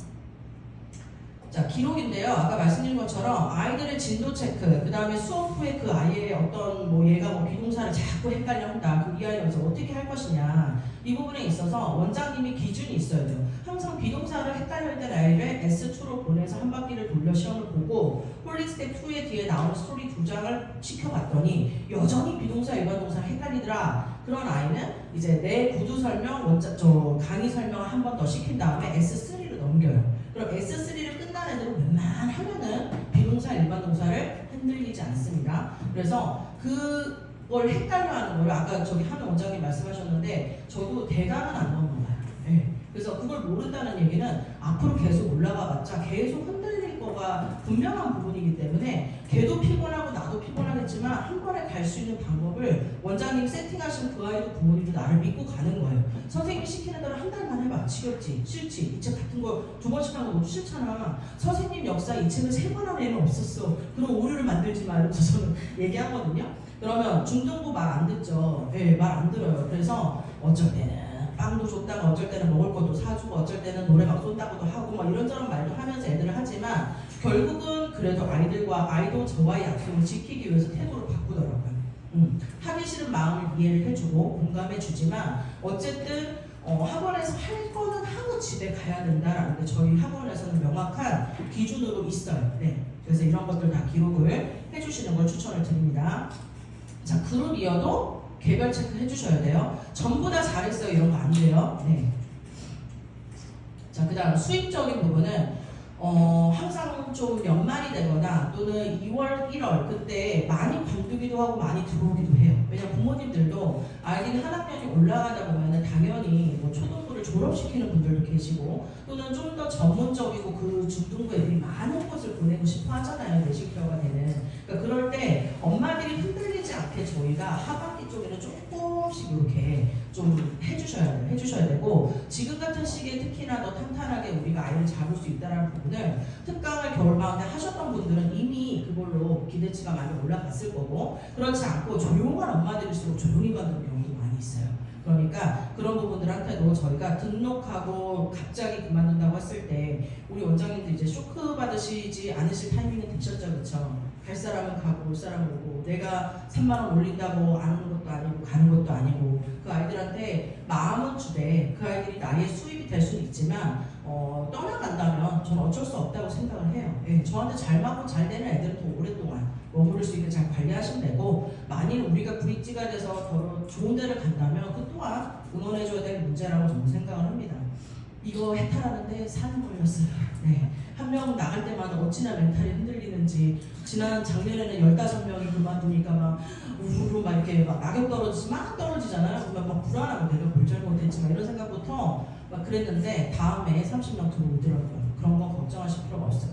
자, 기록인데요. 아까 말씀드린 것처럼 아이들의 진도 체크, 그 다음에 수업 후에 그 아이의 어떤 뭐 얘가 뭐 비동사를 자꾸 헷갈려 한다. 그 이 아이를 어떻게 할 것이냐. 이 부분에 있어서 원장님이 기준이 있어야 돼요. 항상 비동사를 헷갈릴 때 아이를 S2로 보내서 한 바퀴를 돌려 시험을 보고 홀릭스텝 2의 뒤에 나오는 스토리 2장을 시켜봤더니 여전히 비동사 일반동사 헷갈리더라. 그런 아이는 이제 내 구두 설명, 강의 설명을 한 번 더 시킨 다음에 S3로 넘겨요. 그럼 S3를 끝난 애들은 웬만하면은 비동사 일반동사를 흔들리지 않습니다. 그래서 그걸 헷갈려하는 걸 아까 저기 한 원장님 말씀하셨는데 저도 대강은 안 넘어가요. 네. 그래서 그걸 모른다는 얘기는 앞으로 계속 올라가봤자 계속 흔들릴 거가 분명한 부분이기 때문에 걔도 피곤하고 나도 피곤하겠지만 한 번에 갈 수 있는 방법을 원장님 세팅하신 그 아이도 부모님도 나를 믿고 가는 거예요. 선생님이 시키는 대로 한 달만 해봐. 지겹지? 싫지? 이 책 같은 거 2번씩 하는 거 싫잖아. 선생님 역사 이 책을 3번 한 애는 없었어. 그럼 오류를 만들지 마. 이러면서 저는 얘기하거든요. 그러면 중등부 말 안 듣죠. 네, 말 안 들어요. 그래서 어쩔 때는 빵도 줬다가 어쩔 때는 먹을 것도 사주고 어쩔 때는 노래방 쏜다고도 하고 막 이런저런 말도 하면서 애들을 하지만 결국은 그래도 아이도 저와의 약속을 지키기 위해서 태도를 바꾸더라고요. 하기 싫은 마음을 이해를 해주고 공감해주지만 어쨌든 학원에서 할 거는 하고 집에 가야 된다라는 게 저희 학원에서는 명확한 기준으로 있어요. 네. 그래서 이런 것들 다 기록을 해주시는 걸 추천을 드립니다. 자, 그룹이어도 개별 체크 해주셔야 돼요. 전부 다 잘했어요. 이런 거 안 돼요. 네. 자, 그 다음 수입적인 부분은 항상 좀 연말이 되거나 또는 2월, 1월 그때 많이 관두기도 하고 많이 들어오기도 해요. 왜냐면 부모님들도 아이들이 한 학년이 올라가다 보면은 당연히 뭐 초등부를 졸업시키는 분들도 계시고 또는 좀 더 전문적이고 그 중등부 애들이 많은 곳을 보내고 싶어 하잖아요. 내시표가 되는. 그러니까 그럴 때 엄마들이 흔들리지 않게 저희가 하반기 쪽에는 조금씩 이렇게 좀 해주셔야 되고 지금 같은 시기에 특히나 더 탄탄하게 우리가 아이를 잡을 수 있다는 부분을 특강을 겨울방학 때 하셨던 분들은 이미 그걸로 기대치가 많이 올라갔을 거고 그렇지 않고 조용한 엄마들일수록 조용히 받는 경우도 많이 있어요. 그러니까 그런 부분들한테도 저희가 등록하고 갑자기 그만둔다고 했을 때 우리 원장님도 이제 쇼크 받으시지 않으실 타이밍은 되셨죠, 그렇죠? 갈 사람은 가고 올 사람은 오고 내가 3만 원 올린다고 안 오는 것도 아니고 가는 것도 아니고 그 아이들한테 마음은 주되 그 아이들이 나의 수입이 될 수는 있지만 떠나간다면 저는 어쩔 수 없다고 생각을 해요. 예, 저한테 잘 맞고 잘 되는 애들은 더 오랫동안 머무를 수 있게 잘 관리하시면 되고 만일 우리가 브릿지가 돼서 더 좋은 데를 간다면 그 또한 응원해줘야 될 문제라고 저는 생각을 합니다. 이거 해탈하는데 4년 걸렸어요. 네. 한 명 나갈 때마다 어찌나 멘탈이 흔들리는지 지난 작년에는 15명이 그만두니까 막 우르르 막 이렇게 막 낙엽 떨어지잖아요. 그러면 막 불안하고 내가 뭘 잘못했지 막 이런 생각부터 막 그랬는데 다음에 30명 들어오더라고요. 그런 건 걱정하실 필요가 없어요.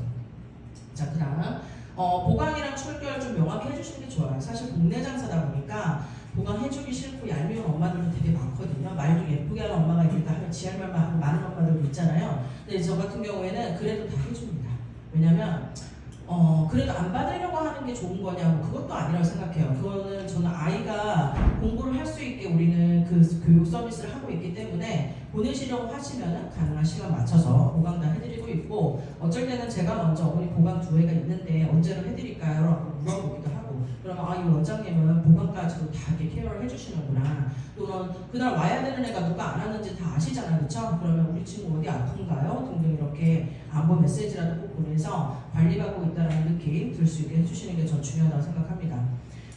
자, 그 다음 보강이랑 출결 좀 명확히 해주시는 게 좋아요. 사실 국내 장사다 보니까 보강해주기 싫고 얄미운 엄마들도 되게 많거든요. 말도 예쁘게 하는 엄마가 있니까 하면 지할말만 하고 많은 엄마들도 있잖아요. 근데 저 같은 경우에는 그래도 다 해줍니다. 왜냐면 그래도 안 받으려고 하는 게 좋은 거냐고 그것도 아니라고 생각해요. 그거는 저는 아이가 공부를 할 수 있게 우리는 그 교육 서비스를 하고 있기 때문에 보내시려고 하시면 가능한 시간 맞춰서 보강 다 해드리고 있고 어쩔 때는 제가 먼저 어머니 보강 2회가 있는데 언제로 해드릴까요? 라고 물어보기도 하고 그러면 이 원장님은 보강까지도 다 이렇게 케어를 해주시는구나. 또는 그날 와야 되는 애가 누가 안 왔는지 다 아시잖아요. 그렇죠? 그러면 우리 친구 어디 아픈가요? 등등 이렇게 안부 메시지라도 꼭 보내서 관리받고 있다는 느낌 들 수 있게 해주시는 게 전 중요하다고 생각합니다.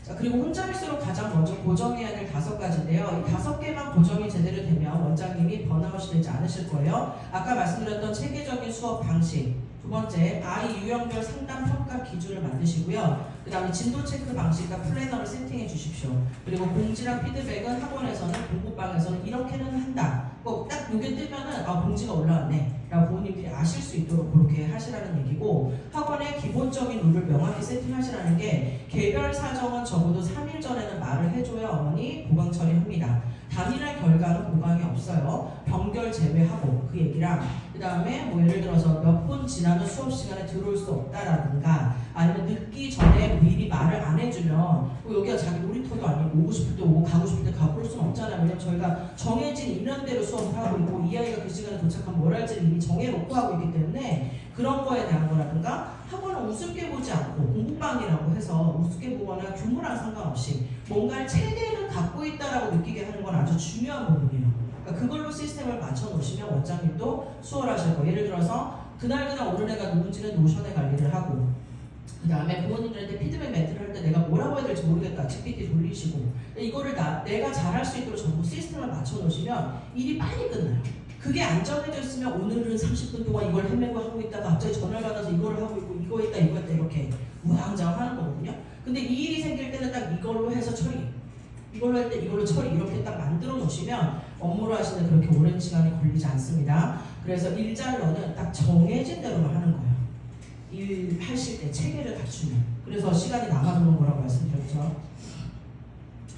자, 그리고 혼자일수록 가장 먼저 고정해야 될 5가지인데요. 이 5개만 고정이 제대로 되면 원장님이 번아웃이 되지 않으실 거예요. 아까 말씀드렸던 체계적인 수업 방식. 두 번째, 아이 유형별 상담 평가 기준을 만드시고요. 그 다음에 진도 체크 방식과 플래너를 세팅해 주십시오. 그리고 공지랑 피드백은 학원에서는 공부방에서는 이렇게는 한다. 꼭 딱 요게 뜨면은 공지가 올라왔네 라고 부모님들이 아실 수 있도록 그렇게 하시라는 얘기고 드리고 학원의 기본적인 룰을 명확히 세팅하시라는 게 개별 사정은 적어도 3일 전에는 말을 해줘야 어머니 보강 처리합니다. 단일화 결과는 보강이 없어요. 병결 제외하고 그 얘기랑 그 다음에 뭐 예를 들어서 몇 분 지나면 수업 시간에 들어올 수 없다라든가 아니면 늦기 전에 미리 말을 안 해주면 뭐 여기가 자기 놀이터도 아니고 오고 싶을 때 오고 가고 싶을 때 가고 그럴 수는 없잖아요. 왜냐면 저희가 정해진 인원대로 수업을 하고 있고 이 아이가 그 시간에 도착하면 뭘 할지를 이미 정해놓고 하고 있기 때문에 그런 거에 대한 거라든가 학원을 우습게 보지 않고 공부방이라고 해서 우습게 보거나 규모랑 상관없이 뭔가 체계를 갖고 있다라고 느끼게 하는 건 아주 중요한 부분이에요. 그러니까 그걸로 시스템을 맞춰 놓으시면 원장님도 수월하실 거예요. 예를 들어서 그날 오는 애가 누군지는 노션에 관리를 하고 그 다음에 부모님들한테 피드백 멘트를 할 때 내가 뭐라고 해야 될지 모르겠다 GPT 돌리시고 이거를 내가 잘할 수 있도록 전부 시스템을 맞춰 놓으시면 일이 빨리 끝나요. 그게 안 정해져 있으면 오늘은 30분 동안 이걸 헤매고 하고 있다가 갑자기 전화를 받아서 이거를 하고 있고 이거 했다 이렇게 우왕좌왕 하는 거거든요. 근데 이 일이 생길 때는 딱 이걸로 해서 처리, 이걸로 할 때 이걸로 처리 이렇게 딱 만들어 놓으시면 업무를 하시는 그렇게 오랜 시간이 걸리지 않습니다. 그래서 일잘러는 딱 정해진 대로만 하는 거예요. 일 하실 때 체계를 갖추면. 그래서 시간이 남아도는 거라고 말씀드렸죠.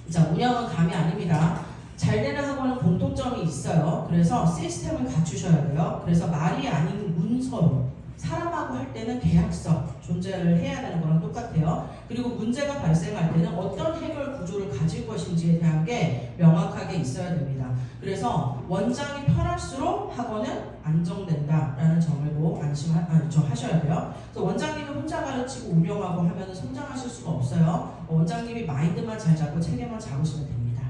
자, 운영은 감이 아닙니다. 잘 되는 학원은 공통점이 있어요. 그래서 시스템을 갖추셔야 돼요. 그래서 말이 아닌 문서로 사람하고 할 때는 계약서 존재를 해야 되는 거랑 똑같아요. 그리고 문제가 발생할 때는 어떤 해결 구조를 가질 것인지에 대한 게 명확하게 있어야 됩니다. 그래서 원장이 편할수록 학원은 안정된다라는 점을 꼭 하셔야 돼요. 그래서 원장님이 혼자 가르치고 운영하고 하면 성장하실 수가 없어요. 원장님이 마인드만 잘 잡고 체계만 잡으시면 됩니다.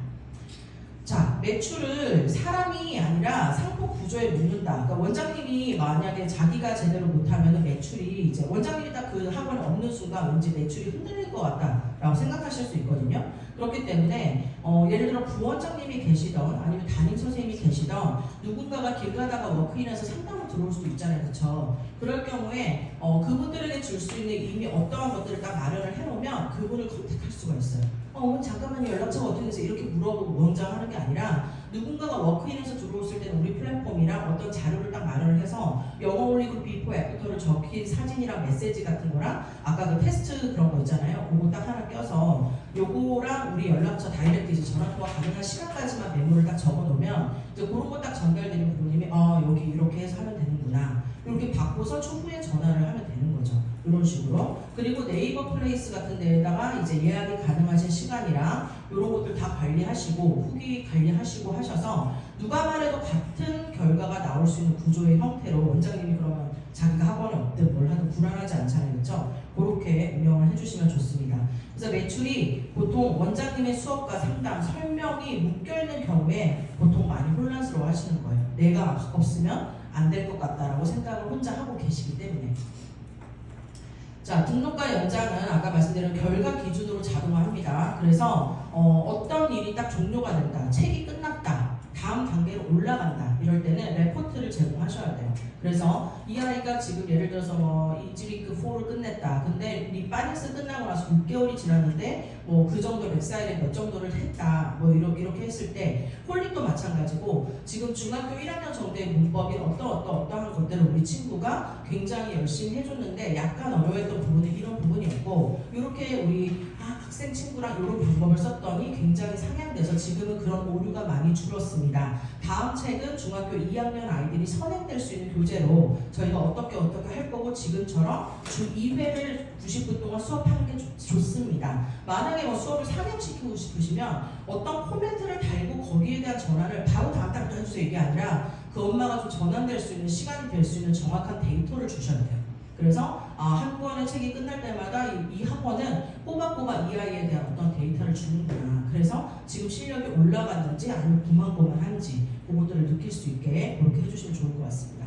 자, 매출을 사람이 아니라 상품 구조에 묻는다. 그러니까 원장님이 만약에 자기가 제대로 못하면 매출이 이제 원장님이 딱 그 학원에 없는 순간 왠지 매출이 흔들릴 것 같다라고 생각하실 수 있거든요. 그렇기 때문에 예를 들어 부원장님이 계시던 아니면 담임 선생님이 계시던 누군가가 길 가다가 워크인해서 상담을 들어올 수도 있잖아요. 그렇죠? 그럴 경우에 그분들에게 줄 수 있는 이미 어떠한 것들을 딱 마련을 해놓으면 그분을 컨택할 수가 있어요. 어머니 잠깐만요, 연락처가 어떻게 되세요? 이렇게 물어보고 원장하는 게 아니라 누군가가 워크인에서 들어왔을 때는 우리 플랫폼이랑 어떤 자료를 딱 마련을 해서 영어 올리고 비포 애프터를 적힌 사진이랑 메시지 같은 거랑 아까 그 테스트 그런 거 있잖아요. 그거 딱 하나 껴서 요거랑 우리 연락처 다이렉트 이제 전화통화 가능한 시간까지만 메모를 딱 적어놓으면 이제 그런 거 딱 전달되는 부모님이 여기 이렇게 해서 하면 되는구나 이렇게 받고서 추후에 전화를 하면 되는 거죠. 이런 식으로. 그리고 네이버 플레이스 같은 데에다가 이제 예약이 가능하신 시간이랑 이런 것들 다 관리하시고 후기 관리하시고 하셔서 누가 말해도 같은 결과가 나올 수 있는 구조의 형태로 원장님이 그러면 자기가 학원에 없든 뭘 하든 불안하지 않잖아요. 그렇죠? 그렇게 운영을 해주시면 좋습니다. 그래서 매출이 보통 원장님의 수업과 상담, 설명이 묶여있는 경우에 보통 많이 혼란스러워 하시는 거예요. 내가 없으면 안 될 것 같다라고 생각을 혼자 하고 계시기 때문에. 자, 등록과 연장은 아까 말씀드린 결과 기준으로 자동화합니다. 그래서 어떤 일이 딱 종료가 된다, 책이 끝났다, 다음 단계로 올라간다 이럴 때는 레포트를 제공하셔야 돼요. 그래서 이 아이가 지금 예를 들어서 뭐 이지리크 4를 끝냈다. 근데 리파닉스 끝나고 나서 6개월이 지났는데 뭐 그 정도 렉사일에 몇 정도를 했다. 뭐 이렇게 했을 때 홀릭도 마찬가지고 지금 중학교 1학년 정도의 문법인 어떠한 것들을 우리 친구가 굉장히 열심히 해줬는데 약간 어려웠던 부분이 이런 부분이었고 이렇게 우리 학생 친구랑 이런 방법을 썼더니 굉장히 상향돼서 지금은 그런 오류가 많이 줄었습니다. 다음 책은 중학교 2학년 아이들이 선행될 수 있는 교재로 저희가 어떻게 할 거고 지금처럼 주 2회를 90분 동안 수업하는 게 좋습니다. 만약에 뭐 수업을 상향시키고 싶으시면 어떤 코멘트를 달고 거기에 대한 전환을 바로 다음 달부터 해주세요 이게 아니라 그 엄마가 좀 전환될 수 있는 시간이 될 수 있는 정확한 데이터를 주셔야 돼요. 그래서 한 권의 책이 끝날 때마다 이 학원은 꼬박꼬박 이 아이에 대한 어떤 데이터를 주는구나. 그래서 지금 실력이 올라갔는지 아니면 고만고만한지 그것들을 느낄 수 있게 그렇게 해주시면 좋을 것 같습니다.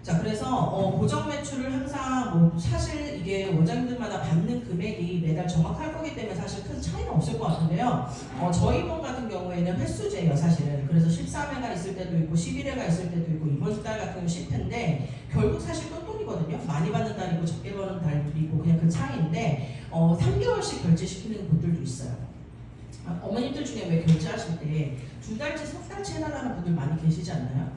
자, 그래서 고정 매출을 항상 뭐 사실 이게 원장님들마다 받는 금액이 매달 정확할 거기 때문에 사실 큰 차이는 없을 것 같은데요. 저희 번 같은 경우에는 횟수제예요, 사실은. 그래서 13회가 있을 때도 있고 11회가 있을 때도 있고 이번 달 같은 경우 10회인데 결국 사실 똘똘이거든요. 많이 받는 달이고 적게 받는 달도 있고 그냥 그 차이인데 3개월씩 결제시키는 곳들도 있어요. 어머님들 중에 왜 결제하실 때 2달치, 3달치 해달라는 분들 많이 계시지 않나요?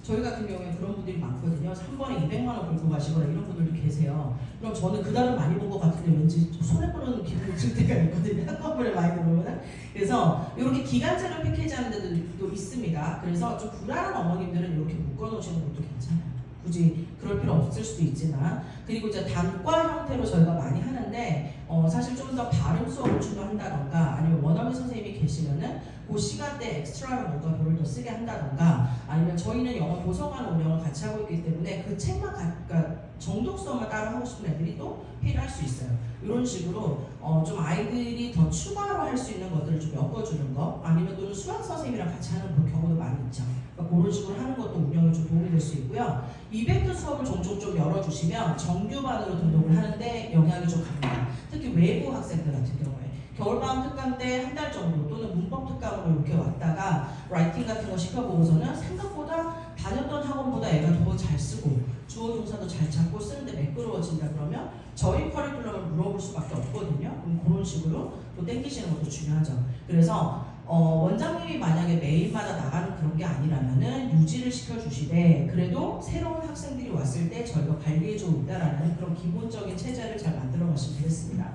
저희 같은 경우에 그런 분들이 많거든요. 한 번에 200만 원 긁고 가시거나 이런 분들도 계세요. 그럼 저는 그달은 많이 본 것 같은데 왠지 손해보는 기분이 들 때가 있거든요. 한꺼번에 많이 들어오면. 그래서 이렇게 기간제로 패키지 하는 데도 있습니다. 그래서 좀 불안한 어머님들은 이렇게 묶어놓으시는 것도 괜찮아요. 굳이 그럴 필요 없을 수도 있지만. 그리고 이제 단과 형태로 저희가 많이 하는데 사실 좀 더 발음 수업을 추가한다던가 아니면 원어민 선생님이 계시면은 그 시간대 엑스트라로 뭔가 돈을 더 쓰게 한다던가 아니면 저희는 영어 도서관 운영을 같이 하고 있기 때문에 그 책만 그러니까 정독 수업만 따로 하고 싶은 애들이 또 필요할 수 있어요. 이런 식으로 좀 아이들이 더 추가로 할 수 있는 것들을 좀 엮어주는 거 아니면 또는 수학 선생님이랑 같이 하는 그런 경우도 많이 있죠. 그러니까 그런 식으로 하는 것도 운영에 좀 도움이 될 수 있고요. 이벤트 수업을 종종 좀 열어주시면 정규반으로 등록을 하는데 영향이 좀 갑니다. 특히 외부 학생들 같은 경우에 겨울방학 특강 때 한 달 정도 또는 문법 특강으로 이렇게 왔다가 라이팅 같은 거 시켜보고서는 생각보다 다녔던 학원보다 애가 더 잘 쓰고 주어 동사도 잘 찾고 쓰는데 매끄러워진다 그러면 저희 커리큘럼을 물어볼 수밖에 없거든요. 그럼 그런 식으로 또 땡기시는 것도 중요하죠. 그래서 원장님이 만약에 매일마다 나가는 그런 게 아니라면은 유지를 시켜주시되 그래도 새로운 학생들이 왔을 때 저희가 관리해주고 있다라는 그런 기본적인 체제를 잘 만들어 가시면 되겠습니다.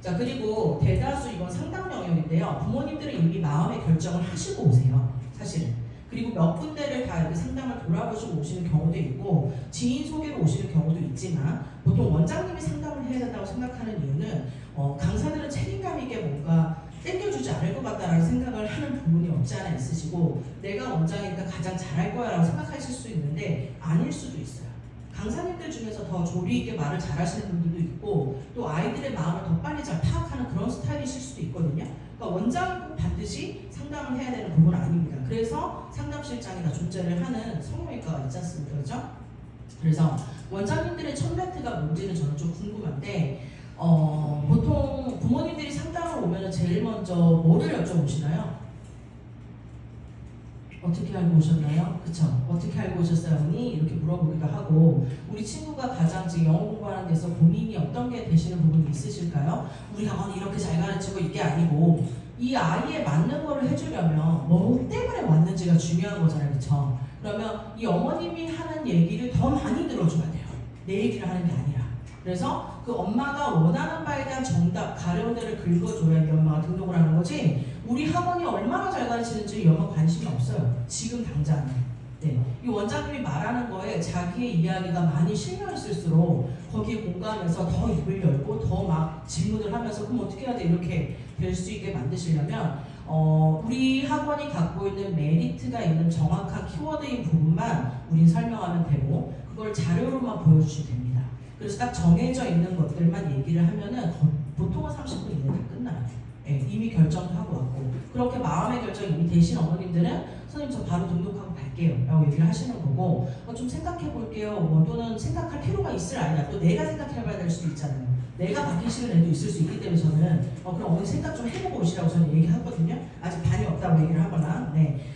자, 그리고 대다수 이건 상담 영역인데요. 부모님들은 이미 마음의 결정을 하시고 오세요. 사실은. 그리고 몇 군데를 다 이렇게 상담을 돌아보시고 오시는 경우도 있고 지인 소개로 오시는 경우도 있지만 보통 원장님이 상담을 해야 된다고 생각하는 이유는 강사들은 책임감 있게 뭔가 땡겨주지 않을 것 같다라는 생각을 하는 부분이 없지 않아 있으시고 내가 원장이니까 가장 잘할 거야 라고 생각하실 수 있는데 아닐 수도 있어요. 강사님들 중에서 더 조리 있게 말을 잘하시는 분들도 있고 또 아이들의 마음을 더 빨리 잘 파악하는 그런 스타일이실 수도 있거든요. 그러니까 원장은 꼭 반드시 상담을 해야 되는 부분은 아닙니다. 그래서 상담실장이 다 존재를 하는 성형외과가 있지 않습니까? 그렇죠? 그래서 원장님들의 첫 멘트가 뭔지는 저는 좀 궁금한데 보통 부모님들이 상담을 오면 제일 먼저 뭐를 여쭤보시나요? 어떻게 알고 오셨나요? 그쵸? 어떻게 알고 오셨어요, 언니? 이렇게 물어보기도 하고 우리 친구가 가장 지금 영어 공부하는 데서 고민이 어떤 게 되시는 부분이 있으실까요? 우리 학원이 이렇게 잘 가르치고 이게 아니고 이 아이에 맞는 거를 해주려면 뭐 때문에 왔는지가 중요한 거잖아요, 그쵸? 그러면 이 어머님이 하는 얘기를 더 많이 들어줘야 돼요. 내 얘기를 하는 게 아니라. 그래서 그 엄마가 원하는 바에 대한 정답, 가려운 데를 긁어줘야 이 엄마가 등록을 하는 거지 우리 학원이 얼마나 잘 가르치는지 이 엄마 관심이 없어요. 지금 당장은. 네. 이 원장님이 말하는 거에 자기의 이야기가 많이 실려 있을수록 거기에 공감해서 더 입을 열고 더 막 질문을 하면서 그럼 어떻게 해야 돼? 이렇게 될 수 있게 만드시려면 우리 학원이 갖고 있는 메리트가 있는 정확한 키워드인 부분만 우린 설명하면 되고 그걸 자료로만 보여주시면 됩니다. 그래서 딱 정해져 있는 것들만 얘기를 하면은 보통은 30분 이내에 다 끝나요. 네, 이미 결정도 하고 왔고 그렇게 마음의 결정이 이미 되신 어머님들은 선생님 저 바로 등록하고 갈게요 라고 얘기를 하시는 거고 좀 생각해 볼게요 또는 생각할 필요가 있을 아이다 또 내가 생각해봐야 될 수도 있잖아요. 내가 바뀌시는 애도 있을 수 있기 때문에 저는 그럼 어머니 생각 좀 해보고 오시라고 저는 얘기하거든요. 아직 반이 없다고 얘기를 하거나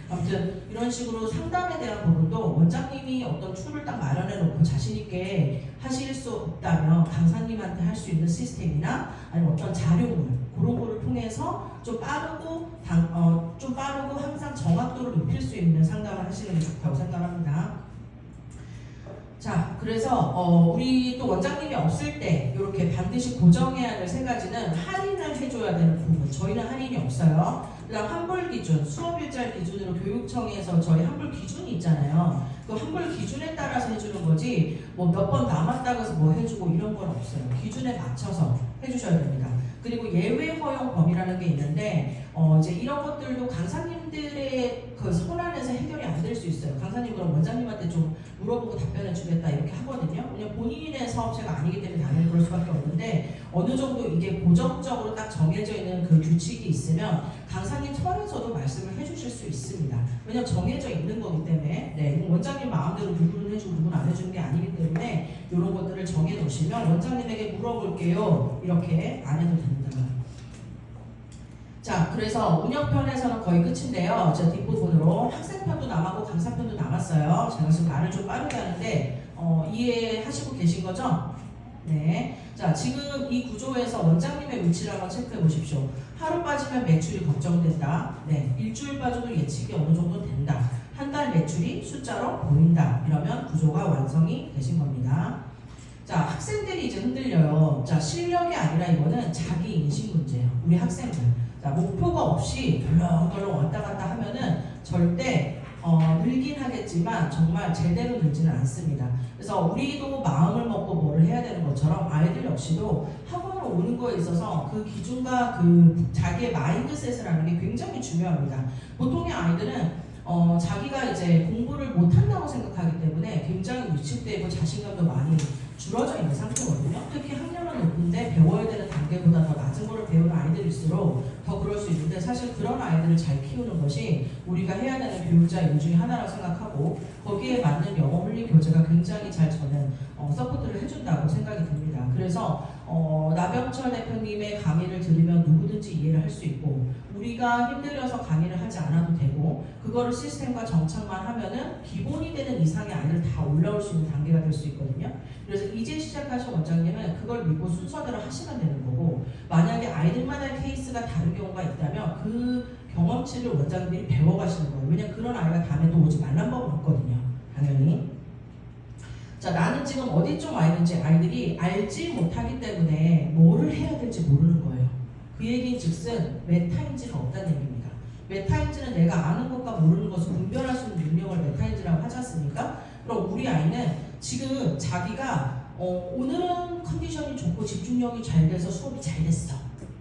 아무튼 이런 식으로 상담에 대한 부분도 원장님이 어떤 툴을 딱 마련해 놓고 자신 있게 하실 수 없다면 강사님한테 할 수 있는 시스템이나 아니면 어떤 자료물 그런 거를 통해서 좀 빠르고 항상 정확도를 높일 수 있는 상담을 하시는 게 좋다고 생각합니다. 자, 그래서 우리 또 원장님이 없을 때 이렇게 반드시 고정해야 될 세 가지는 할인을 해줘야 되는 부분. 저희는 할인이 없어요. 그다음 환불 기준, 수업일자 기준으로 교육청에서 저희 환불 기준이 있잖아요. 그 환불 기준에 따라서 해주는 거지 뭐 몇 번 남았다고 해서 뭐 해주고 이런 건 없어요. 기준에 맞춰서 해주셔야 됩니다. 그리고 예외 허용 범위라는 게 있는데 이제 이런 것들도 강사님들의 그 손안에서 해결이 안 될 수 있어요. 강사님 그럼 원장님한테 좀 물어보고 답변해 주겠다 이렇게 하거든요. 왜냐면 본인의 사업체가 아니기 때문에 당연히 그럴 수밖에 없는데 어느 정도 이게 고정적으로 딱 정해져 있는 그 규칙이 있으면 강사님 선에서도 말씀을 해주실 수 있습니다. 왜냐면 정해져 있는 거기 때문에 원장님 마음대로 누구는 해주고 누구는 안 해주는 게 아니기 때문에 이런 것들을 정해 놓으시면 원장님에게 물어볼게요 이렇게 안 해도 됩니다. 자, 그래서 운영편에서는 거의 끝인데요. 자, 뒷부분으로 학생편도 남았고 강사편도 남았어요. 제가 지금 말을 좀 빠르게 하는데 이해하시고 계신 거죠? 네. 자, 지금 이 구조에서 원장님의 위치를 한번 체크해 보십시오. 하루 빠지면 매출이 걱정된다. 네. 일주일 빠져도 예측이 어느 정도 된다. 한 달 매출이 숫자로 보인다. 이러면 구조가 완성이 되신 겁니다. 자, 학생들이 이제 흔들려요. 자, 실력이 아니라 이거는 자기 인식 문제예요. 우리 학생들. 자, 목표가 없이 덜렁덜렁 왔다 갔다 하면은 절대 늘긴 하겠지만 정말 제대로 늘지는 않습니다. 그래서 우리도 마음을 먹고 뭘 해야 되는 것처럼 아이들 역시도 학원을 오는 거에 있어서 그 기준과 그 자기의 마인드셋을 하는 게 굉장히 중요합니다. 보통의 아이들은 자기가 이제 공부를 못한다고 생각하기 때문에 굉장히 위축되고 자신감도 많이 줄어져 있는 상태거든요. 특히 학년은 높은데 배워야 되는 단계보다 더 낮은 거를 배우는 아이들일수록 더 그럴 수 있는데 사실 그런 아이들을 잘 키우는 것이 우리가 해야 되는 교육자 일 중에 하나라고 생각하고 거기에 맞는 영어 훈리 교재가 굉장히 잘 저는 서포트를 해준다고 생각이 듭니다. 그래서 나병철 대표님의 강의를 들으면 누구든지 이해를 할 수 있고 우리가 힘들어서 강의를 하지 않아도 되고 그거를 시스템과 정착만 하면은 기본이 되는 이상의 아이들 다 올라올 수 있는 단계가 될 수 있거든요. 그래서 이제 시작하신 원장님은 그걸 믿고 순서대로 하시면 되는 거고 만약에 아이들마다 케이스가 다른 경우가 있다면 그 경험치를 원장님들이 배워가시는 거예요. 왜냐면 그런 아이가 다음에 또 오지 말란 법은 없거든요. 당연히. 자, 나는 지금 어디 좀 와 있는지 아이들이 알지 못하기 때문에 뭐를 해야 될지 모르는 거예요. 그 얘기인 즉슨 메타인지가 없다는 얘기입니다. 메타인지는 내가 아는 것과 모르는 것을 분별할 수 있는 능력을 메타인지라고 하지 않습니까? 그럼 우리 아이는 지금 자기가 오늘은 컨디션이 좋고 집중력이 잘 돼서 수업이 잘 됐어.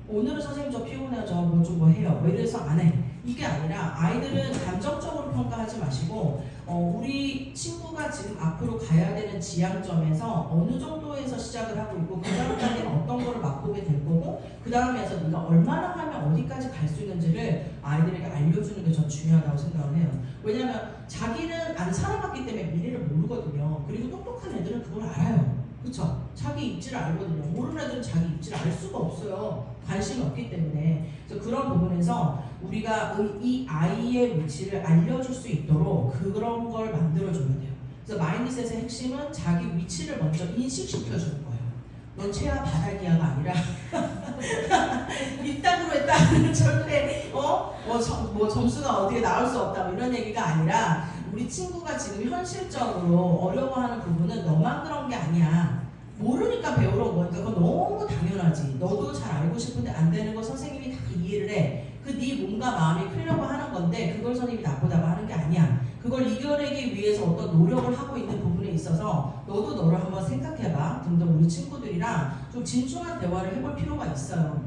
오늘은 선생님 저 피곤해요. 저 뭐 좀 뭐 해요. 뭐 이래서 안 해. 이게 아니라 아이들은 감정적으로 평가하지 마시고 우리 친구가 지금 앞으로 가야 되는 지향점에서 어느 정도에서 시작을 하고 있고 그 다음 단계는 어떤 거를 맛보게 될 거고 그 다음에서 네가 얼마나 하면 어디까지 갈 수 있는지를 아이들에게 알려주는 게 전 중요하다고 생각을 해요. 왜냐하면 자기는 안 살아봤기 때문에 미래를 모르거든요. 그리고 똑똑한 애들은 그걸 알아요. 그쵸? 자기 입지를 알거든요. 모르는 애들은 자기 입지를 알 수가 없어요. 관심이 없기 때문에. 그래서 그런 부분에서 우리가 이 아이의 위치를 알려줄 수 있도록 그런 걸 만들어줘야 돼요. 그래서 마인드셋의 핵심은 자기 위치를 먼저 인식시켜주는 거예요. 넌 최하 바닥이야가 아니라 이따구로 했다는 절대 뭐 점수가 어떻게 나올 수 없다 뭐 이런 얘기가 아니라 우리 친구가 지금 현실적으로 어려워하는 부분은 너만 그런 게 아니야. 모르니까 배우러 온 거니까 그건 너무 당연하지. 너도 잘 알고 싶은데 안 되는 거 선생님이 다 이해를 해. 그 네 몸과 마음이 크려고 하는 건데 그걸 선생님이 나쁘다고 하는 게 아니야. 그걸 이겨내기 위해서 어떤 노력을 하고 있는 부분에 있어서 너도 너를 한번 생각해봐. 등등 우리 친구들이랑 좀 진중한 대화를 해볼 필요가 있어요.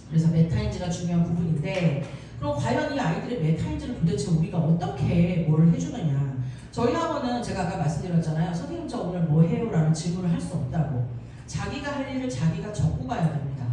그래서 메타인지가 중요한 부분인데 그럼 과연 이 아이들의 메타인지를 도대체 우리가 어떻게 뭘 해주느냐. 저희 학원은 제가 아까 말씀드렸잖아요. 선생님 저 오늘 뭐 해요? 라는 질문을 할 수 없다고. 자기가 할 일을 자기가 적고 가야 됩니다.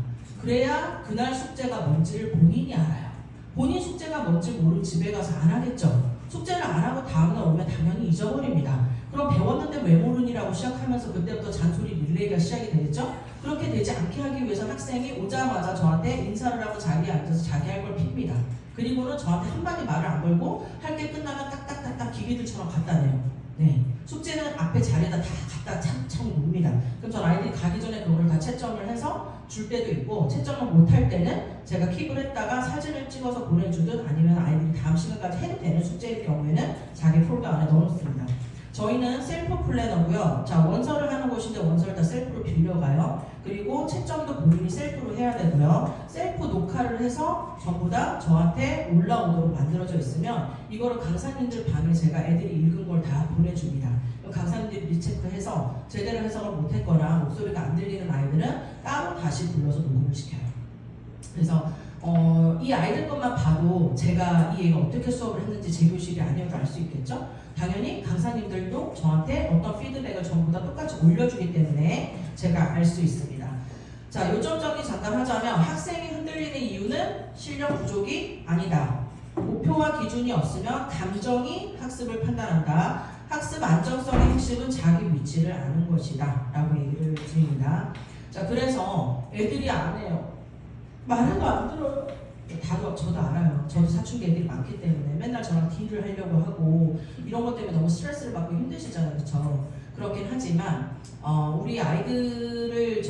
그래야 그날 숙제가 뭔지를 본인이 알아요. 본인 숙제가 뭔지 모르면 집에 가서 안 하겠죠. 숙제를 안 하고 다음날 오면 당연히 잊어버립니다. 그럼 배웠는데 왜 모르니라고 시작하면서 그때부터 잔소리 릴레이가 시작이 되겠죠? 그렇게 되지 않게 하기 위해서 학생이 오자마자 저한테 인사를 하고 자리에 앉아서 자기 할 걸 핍니다. 그리고는 저한테 한마디 말을 안 걸고 할 게 끝나면 딱딱딱딱 기계들처럼 갖다 내요. 네. 숙제는 앞에 자리에다 다 갖다 창창 놓습니다. 그럼 전 아이들이 가기 전에 그거를 다 채점을 해서 줄 때도 있고 채점을 못할 때는 제가 킵을 했다가 사진을 찍어서 보내주든 아니면 아이들이 다음 시간까지 해도 되는 숙제일 경우에는 자기 폴더 안에 넣어놓습니다. 저희는 셀프 플래너고요. 자, 원서를 하는 곳인데 원서를 다 셀프로 빌려가요. 그리고 채점도 본인이 셀프로 해야 되고요. 셀프 녹화를 해서 전부 다 저한테 올라오도록 만들어져 있으면 이거를 강사님들 방에 제가 애들이 읽은 걸 다 보내줍니다. 강사님들이 리체크해서 제대로 해석을 못했거나 목소리가 안 들리는 아이들은 따로 다시 불러서 녹음을 시켜요. 그래서 이 아이들 것만 봐도 제가 이 애가 어떻게 수업을 했는지 제 교실이 아니어도 알 수 있겠죠? 당연히 강사님들도 저한테 어떤 피드백을 전부 다 똑같이 올려주기 때문에 제가 알 수 있습니다. 자, 요점 정리 잠깐 하자면 학생이 흔들리는 이유는 실력 부족이 아니다. 목표와 기준이 없으면 감정이 학습을 판단한다. 학습 안정성의 핵심은 자기 위치를 아는 것이다 라고 얘기를 드립니다. 자, 그래서 애들이 안 해요. 말해도 안 들어요. 저도 알아요. 저도 사춘기 애들이 많기 때문에 맨날 저랑 딜을 하려고 하고 이런 것 때문에 너무 스트레스를 받고 힘드시잖아요. 그렇죠? 그렇긴 하지만 우리 아이들을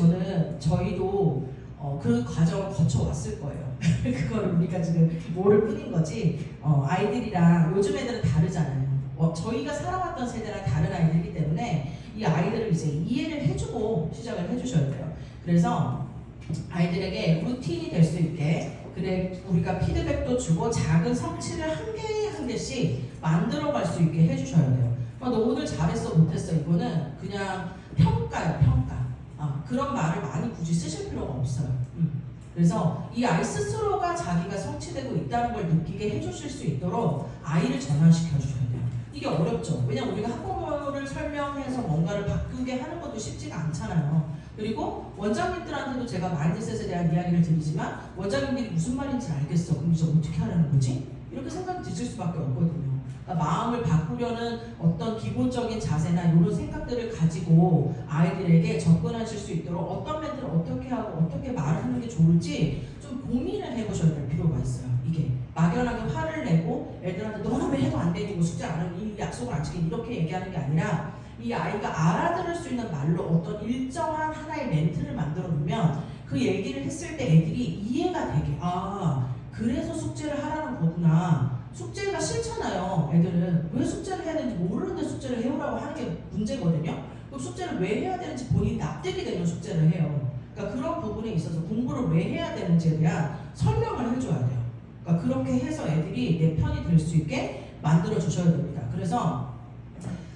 저희도 그 과정을 거쳐왔을 거예요. 그걸 우리가 지금 모를 뿐인 거지. 아이들이랑 요즘 애들은 다르잖아요. 저희가 살아왔던 세대랑 다른 아이들이기 때문에 이 아이들을 이제 이해를 해주고 시작을 해주셔야 돼요. 그래서 아이들에게 루틴이 될 수 있게 그래 우리가 피드백도 주고 작은 성취를 한 개 한 개씩 만들어갈 수 있게 해주셔야 돼요. 너 오늘 잘했어 못했어 이거는 그냥 평가예요. 평가. 그런 말을 많이 굳이 쓰실 필요가 없어요. 그래서 이 아이 스스로가 자기가 성취되고 있다는 걸 느끼게 해주실 수 있도록 아이를 전환시켜 주셔야 돼요. 이게 어렵죠. 왜냐면 우리가 한국어를 설명해서 뭔가를 바꾸게 하는 것도 쉽지가 않잖아요. 그리고 원장님들한테도 제가 마인드셋에 대한 이야기를 드리지만 원장님들이 무슨 말인지 알겠어. 그럼 이제 어떻게 하라는 거지? 이렇게 생각이 드실 수밖에 없거든요. 그러니까 마음을 바꾸려는 어떤 기본적인 자세나 이런 생각들을 가지고 아이들에게 접근하실 수 있도록 어떤 멘트를 어떻게 하고 어떻게 말을 하는 게 좋을지 좀 고민을 해보셔야 될 필요가 있어요. 이게 막연하게 화를 내고 애들한테 너는 왜 해도 안 되니 뭐 숙제 안 하니 이 약속을 안 지키니 이렇게 얘기하는 게 아니라 이 아이가 알아들을 수 있는 말로 어떤 일정한 하나의 멘트를 만들어 놓으면 그 얘기를 했을 때 애들이 이해가 되게 그래서 숙제를 하라는 거구나. 숙제가 싫잖아요. 애들은 왜 숙제를 해야 되는지 모르는데 숙제를 해오라고 하는 게 문제거든요. 그럼 숙제를 왜 해야 되는지 본인이 납득이 되면 숙제를 해요. 그러니까 그런 부분에 있어서 공부를 왜 해야 되는지에 대한 설명을 해줘야 돼요. 그러니까 그렇게 해서 애들이 내 편이 될 수 있게 만들어 주셔야 됩니다. 그래서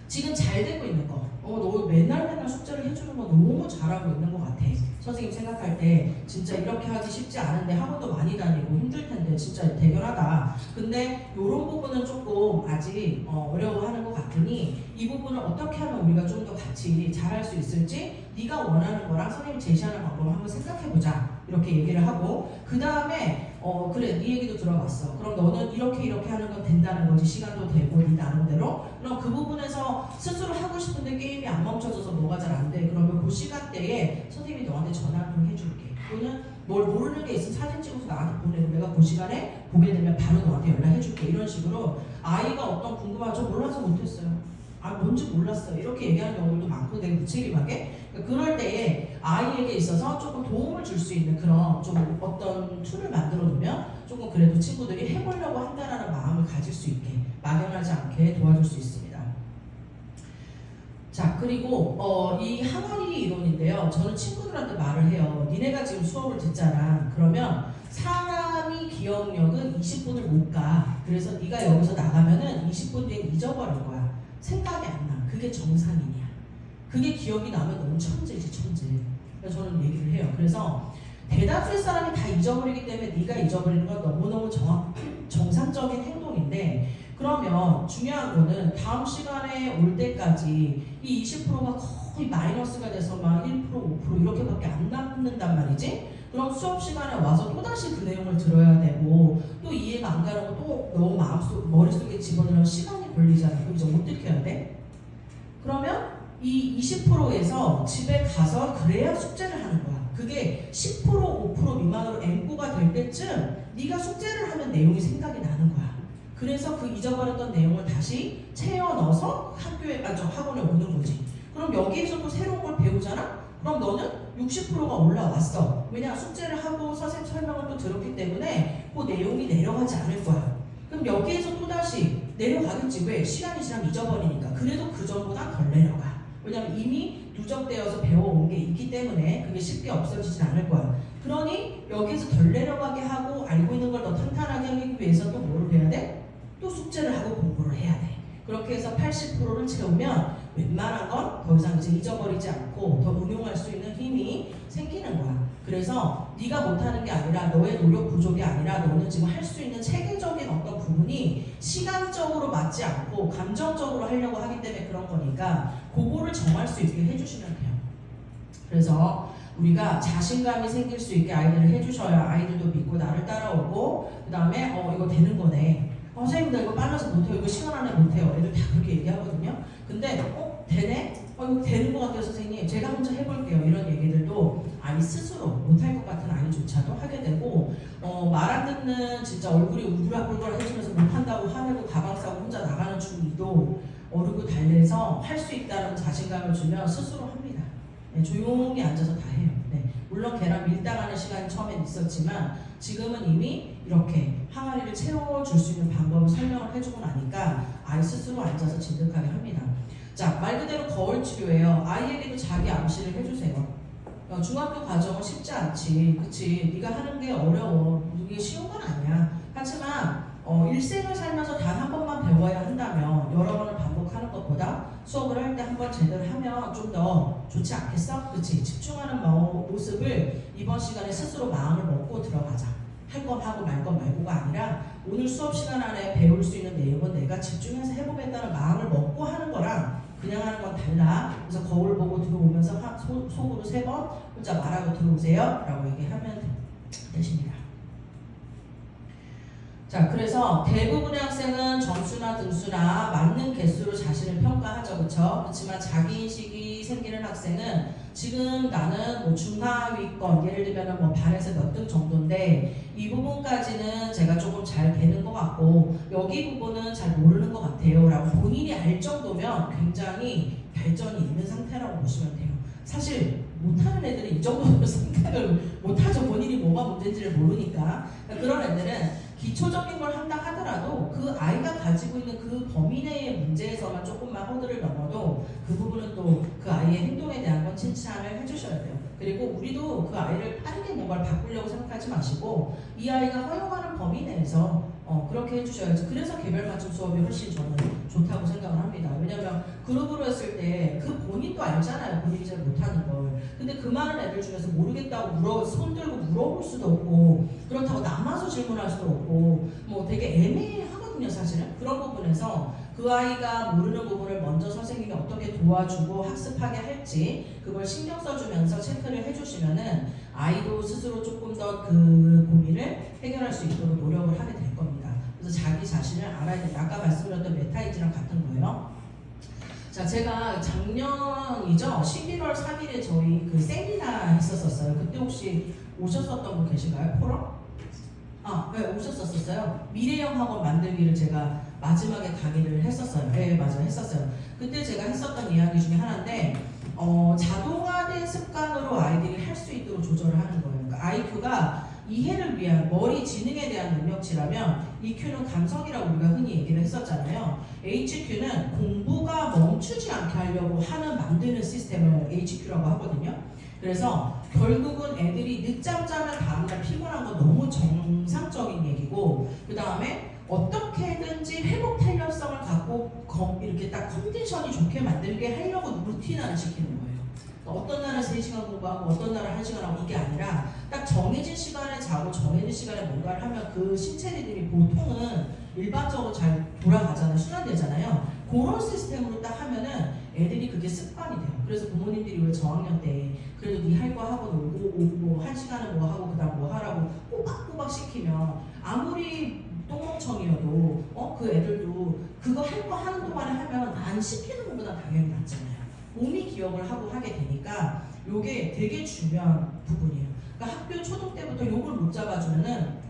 지금 잘 되고 있는 거, 너 맨날 숙제를 해주는 거 너무 잘하고 있는 것 같아. 선생님 생각할 때 진짜 이렇게 하기 쉽지 않은데 학원도 많이 다니고 힘들 텐데 진짜 대견하다. 근데 이런 부분은 조금 아직 어려워하는 것 같으니 이 부분을 어떻게 하면 우리가 좀 더 같이 잘할 수 있을지 네가 원하는 거랑 선생님이 제시하는 방법을 한번 생각해보자. 이렇게 얘기를 하고 그 다음에 그래 네 얘기도 들어봤어. 그럼 너는 이렇게 하는 건 된다는 거지. 시간도 되고 네 나름대로. 그럼 그 부분에서 스스로 하고 싶은데 게임이 안 멈춰져서 뭐가 잘 안 돼. 그러면 그 시간대에 선생님이 너한테 전화 좀 해줄게. 또는 뭘 모르는 게 있으면 사진 찍어서 나한테 보내고 내가 그 시간에 보게 되면 바로 너한테 연락해줄게. 이런 식으로 아이가 어떤 궁금한 저 몰라서 못했어요. 뭔지 몰랐어요. 이렇게 얘기하는 경우도 많고 되게 무책임하게. 그럴 때에 아이에게 있어서 조금 도움을 줄 수 있는 그런 좀 어떤 툴을 만들어 두면 조금 그래도 친구들이 해보려고 한다는 마음을 가질 수 있게 막연하지 않게 도와줄 수 있습니다. 자, 그리고 이 항아리 이론인데요. 저는 친구들한테 말을 해요. 니네가 지금 수업을 듣잖아. 그러면 사람이 기억력은 20분을 못 가. 그래서 네가 여기서 나가면은 20분 뒤에 잊어버릴 거야. 생각이 안 나. 그게 정상인이야. 그게 기억이 나면 너무 천재지, 천재. 그래서 저는 얘기를 해요. 그래서 대다수의 사람이 다 잊어버리기 때문에 네가 잊어버리는 건 너무너무 정상적인 행동인데 그러면 중요한 거는 다음 시간에 올 때까지 이 20%가 거의 마이너스가 돼서 막 1%, 5% 이렇게밖에 안 남는단 말이지. 그럼 수업 시간에 와서 또다시 그 내용을 들어야 되고 또 이해가 안 가는 거 또 너무 머릿속에 집어넣으면 시간이 걸리잖아. 그럼 이제 어떻게 해야 돼? 그러면 이 20%에서 집에 가서 그래야 숙제를 하는 거야. 그게 10%, 5% 미만으로 엠고가 될 때쯤 네가 숙제를 하면 내용이 생각이 나는 거야. 그래서 그 잊어버렸던 내용을 다시 채워 넣어서 학원에 오는 거지. 그럼 여기에서 또 새로운 걸 배우잖아? 그럼 너는 60%가 올라왔어. 왜냐? 숙제를 하고 선생님 설명을 또 들었기 때문에 그 내용이 내려가지 않을 거야. 그럼 여기에서 또다시 내려가겠지. 왜? 시간이 지나면 잊어버리니까. 그래도 그 전보다 덜 내려가. 왜냐면 이미 누적되어서 배워온 게 있기 때문에 그게 쉽게 없어지진 않을 거야. 그러니 여기에서 덜 내려가게 하고 알고 있는 걸 더 탄탄하게 하기 위해서 또 뭐를 해야 돼? 또 숙제를 하고 공부를 해야 돼. 그렇게 해서 80%를 채우면 웬만한 건 더 이상 이제 잊어버리지 않고 더 응용할 수 있는 힘이 생기는 거야. 그래서 네가 못하는 게 아니라 너의 노력 부족이 아니라 너는 지금 할 수 있는 체계적인 어떤 부분이 시간적으로 맞지 않고 감정적으로 하려고 하기 때문에 그런 거니까 그거를 정할 수 있게 해주시면 돼요. 그래서 우리가 자신감이 생길 수 있게 아이들을 해주셔야 아이들도 믿고 나를 따라오고 그 다음에 이거 되는 거네. 선생님 나 이거 빨라서 못해요. 이거 시간 안에 못해요. 애들 다 그렇게 얘기하거든요. 근데 되네? 이거 되는 것 같아요 선생님. 제가 혼자 해볼게요. 이런 얘기들도 아이 스스로 못할 것 같은 아이조차도 하게 되고 말 안 듣는 진짜 얼굴이 우글우글 해주면서 못한다고 화내고 가방 싸고 혼자 나가는 중이도 어르고 달래서 할 수 있다는 자신감을 주면 스스로 합니다. 네, 조용히 앉아서 다 해요. 네, 물론 물론 걔랑 밀당하는 시간이 처음엔 있었지만 지금은 이미 이렇게 항아리를 채워줄 수 있는 방법을 설명을 해주고 나니까 아이 스스로 앉아서 진득하게 합니다. 자, 말 그대로 거울 치료예요. 아이에게도 자기 암시를 해주세요. 중학교 과정은 쉽지 않지, 그치? 네가 하는 게 어려워. 이게 쉬운 건 아니야. 하지만 일생을 살면서 단 한 번만 배워야 한다면 여러 번을 반복하는 것보다 수업을 할 때 한 번 제대로 하면 좀 더 좋지 않겠어? 그치? 집중하는 모습을 이번 시간에 스스로 마음을 먹고 들어가자. 할 건 하고 말 건 말고가 아니라 오늘 수업 시간 안에 배울 수 있는 내용은 내가 집중해서 해보겠다는 마음을 먹고 하는 거랑 그냥 하는 건 달라. 그래서 거울 보고 들어오면서 속으로 3번 혼자 말하고 들어오세요 라고 얘기하면 되십니다. 자, 그래서 대부분의 학생은 점수나 등수나 맞는 개수로 자신을 평가하죠. 그렇죠? 그렇지만 자기인식이 생기는 학생은 지금 나는 뭐 중하위권, 예를 들면 뭐 반에서 몇 등 정도인데 이 부분까지는 제가 조금 잘 되는 것 같고 여기 부분은 잘 모르는 것 같아요 라고 본인이 알 정도면 굉장히 발전이 있는 상태라고 보시면 돼요. 사실 못하는 애들은 이 정도로 생각을 못하죠. 본인이 뭐가 문제인지를 모르니까. 그런 애들은 기초적인 걸 한다 하더라도 그 아이가 가지고 있는 그 범위 내의 문제에서만 조금만 허들을 넘어도 그 부분은 또 그 아이의 행동에 대한 건 칭찬을 해주셔야 돼요. 그리고 우리도 그 아이를 빠르게 뭔가를 바꾸려고 생각하지 마시고 이 아이가 허용하는 범위 내에서 그렇게 해주셔야지. 그래서 개별 맞춤 수업이 훨씬 저는 좋다고 생각을 합니다. 왜냐면 그룹으로 했을 때 그 본인도 알잖아요. 본인이 잘 못하는 걸. 근데 그 많은 애들 중에서 모르겠다고 손 들고 물어볼 수도 없고 그렇다고 남아서 질문할 수도 없고 뭐 되게 애매하거든요. 사실은 그런 부분에서 그 아이가 모르는 부분을 먼저 선생님이 어떻게 도와주고 학습하게 할지 그걸 신경 써주면서 체크를 해주시면은 아이도 스스로 조금 더 그 고민을 해결할 수 있도록 노력을 하게 될 겁니다. 그래서 자기 자신을 알아야 된다. 아까 말씀드렸던 메타인지랑 같은 거예요. 자, 제가 작년이죠. 11월 3일에 저희 그 세미나 했었어요. 그때 혹시 오셨었던 분 계신가요? 포럼? 네, 오셨었어요. 미래형 학원 만들기를 제가 마지막에 강의를 했었어요. 네, 맞아요. 했었어요. 그때 제가 했었던 이야기 중에 하나인데 자동화된 습관으로 아이들이 할 수 있도록 조절을 하는 거예요. 그러니까 IQ가 이해를 위한 머리 지능에 대한 능력치라면 EQ는 감성이라고 우리가 흔히 얘기를 했었잖아요. HQ는 공부가 멈추지 않게 하려고 만드는 시스템을 HQ라고 하거든요. 그래서 결국은 애들이 늦잠 자면 다음날 피곤한 건 너무 정상적인 얘기고 그 다음에 어떻게든지 회복 탄력성을 갖고 이렇게 딱 컨디션이 좋게 만들게 하려고 루틴화를 시키는 거예요. 어떤 날은 3시간 공부하고 어떤 날은 1시간 하고 이게 아니라 딱 정해진 시간에 자고 정해진 시간에 뭔가를 하면 그 신체 리듬이 보통은 일반적으로 잘 돌아가잖아요. 순환되잖아요. 그런 시스템으로 딱 하면은 애들이 그게 습관이 돼요. 그래서 부모님들이 왜 저학년 때 그래도 네 할 거 하고 놀고 뭐 1시간은 뭐 하고 그 다음 뭐 하라고 꼬박꼬박 시키면 아무리 똥멍청이어도 그 애들도 그거 할 거 하는 동안에 하면 안 시키는 것보다 당연히 낫잖아요. 몸이 기억을 하고 하게 되니까 요게 되게 중요한 부분이에요. 그러니까 학교 초등 때부터 요걸 못 잡아주면은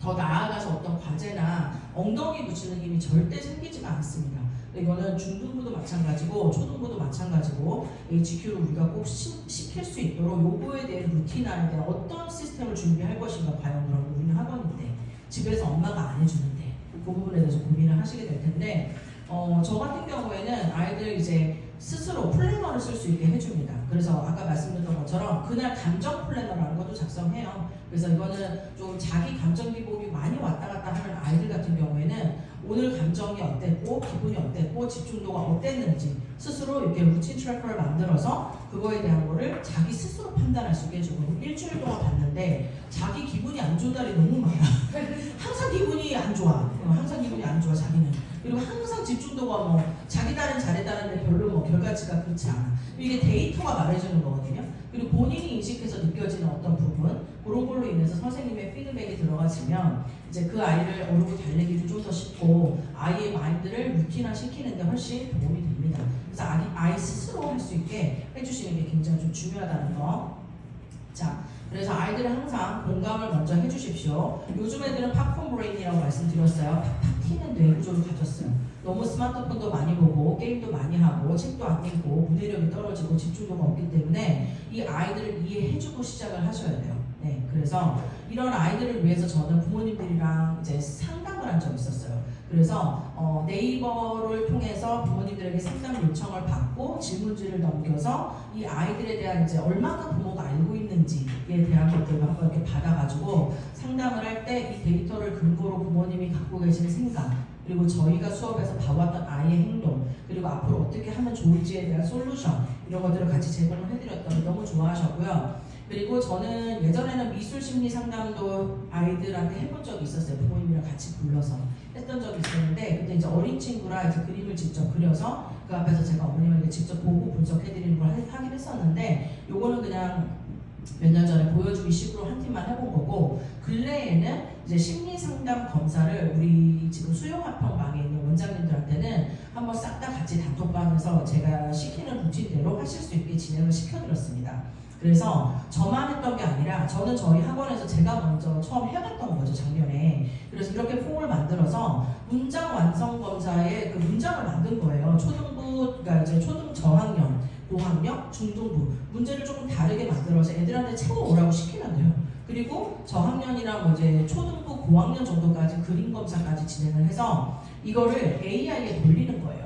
더 나아가서 어떤 과제나 엉덩이 붙이는 힘이 절대 생기지가 않습니다. 이거는 중등부도 마찬가지고 초등부도 마찬가지고 HQ를 우리가 꼭 시킬 수 있도록 요거에 대한 루틴화에 대한 어떤 시스템을 준비할 것인가 과연 그런 우리는 학원인데 집에서 엄마가 안 해주는데 그 부분에 대해서 고민을 하시게 될 텐데 저 같은 경우에는 아이들 이제 스스로 플래너를 쓸 수 있게 해줍니다. 그래서 아까 말씀드렸던 것처럼 그날 감정 플래너라는 것도 작성해요. 그래서 이거는 좀 자기 감정 기복이 많이 왔다 갔다 하는 아이들 같은 경우에는 오늘 감정이 어땠고 기분이 어땠고 집중도가 어땠는지 스스로 이렇게 루틴 트래커를 만들어서 그거에 대한 거를 자기 스스로 판단할 수 있게 해주고 일주일 동안 봤는데 자기 기분이 안 좋은 날이 너무 많아. 항상 기분이 안 좋아. 항상 기분이 안 좋아 자기는. 그리고 항상 집중도가 뭐 자기 딸은 잘했다는데 별로 뭐 결과치가 그렇지 않아. 이게 데이터가 말해주는 거거든요. 그리고 본인이 인식해서 느껴지는 어떤 부분 그런 걸로 인해서 선생님의 피드백이 들어가시면 이제 그 아이를 어르고 달래기도 좀 더 쉽고 아이의 마인드를 루틴화 시키는데 훨씬 도움이 됩니다. 그래서 아이 스스로 할 수 있게 해주시는 게 굉장히 좀 중요하다는 거. 자, 그래서 아이들은 항상 공감을 먼저 해주십시오. 요즘 애들은 팝콘 브레인이라고 말씀드렸어요. 팍팍 튀는 뇌 구조를 가졌어요. 너무 스마트폰도 많이 보고 게임도 많이 하고 책도 안 읽고 문해력이 떨어지고 집중도가 없기 때문에 이 아이들을 이해해주고 시작을 하셔야 돼요. 네, 그래서 이런 아이들을 위해서 저는 부모님들이랑 이제 상담을 한 적이 있었어요. 그래서 네이버를 통해서 부모님들에게 상담 요청을 받고 질문지를 넘겨서 이 아이들에 대한 이제 얼마나 부모가 알고 있는지에 대한 것들을 한번 이렇게 받아가지고 상담을 할 때 이 데이터를 근거로 부모님이 갖고 계신 생각, 그리고 저희가 수업에서 봐왔던 아이의 행동, 그리고 앞으로 어떻게 하면 좋을지에 대한 솔루션, 이런 것들을 같이 제공을 해드렸더니 너무 좋아하셨고요. 그리고 저는 예전에는 미술 심리 상담도 아이들한테 해본 적이 있었어요. 부모님이랑 같이 불러서 했던 적이 있었는데, 그때 이제 어린 친구라 이제 그림을 직접 그려서 그 앞에서 제가 어머님에게 직접 보고 분석해드리는 걸 하긴 했었는데, 요거는 그냥 몇 년 전에 보여주기 식으로 한 팀만 해본 거고, 근래에는 이제 심리 상담 검사를 우리 지금 수용합평방에 있는 원장님들한테는 한번 싹 다 같이 단톡방에서 제가 시키는 루틴대로 하실 수 있게 진행을 시켜드렸습니다. 그래서 저만 했던 게 아니라 저는 저희 학원에서 제가 먼저 처음 해봤던 거죠, 작년에. 그래서 이렇게 폼을 만들어서 문장 완성 검사에 그 문장을 만든 거예요. 초등부, 그러니까 이제 초등 저학년, 고학년, 중등부 문제를 조금 다르게 만들어서 애들한테 채워오라고 시키면 돼요. 그리고 저학년이랑 뭐 이제 초등부, 고학년 정도까지 그림 검사까지 진행을 해서 이거를 AI에 돌리는 거예요.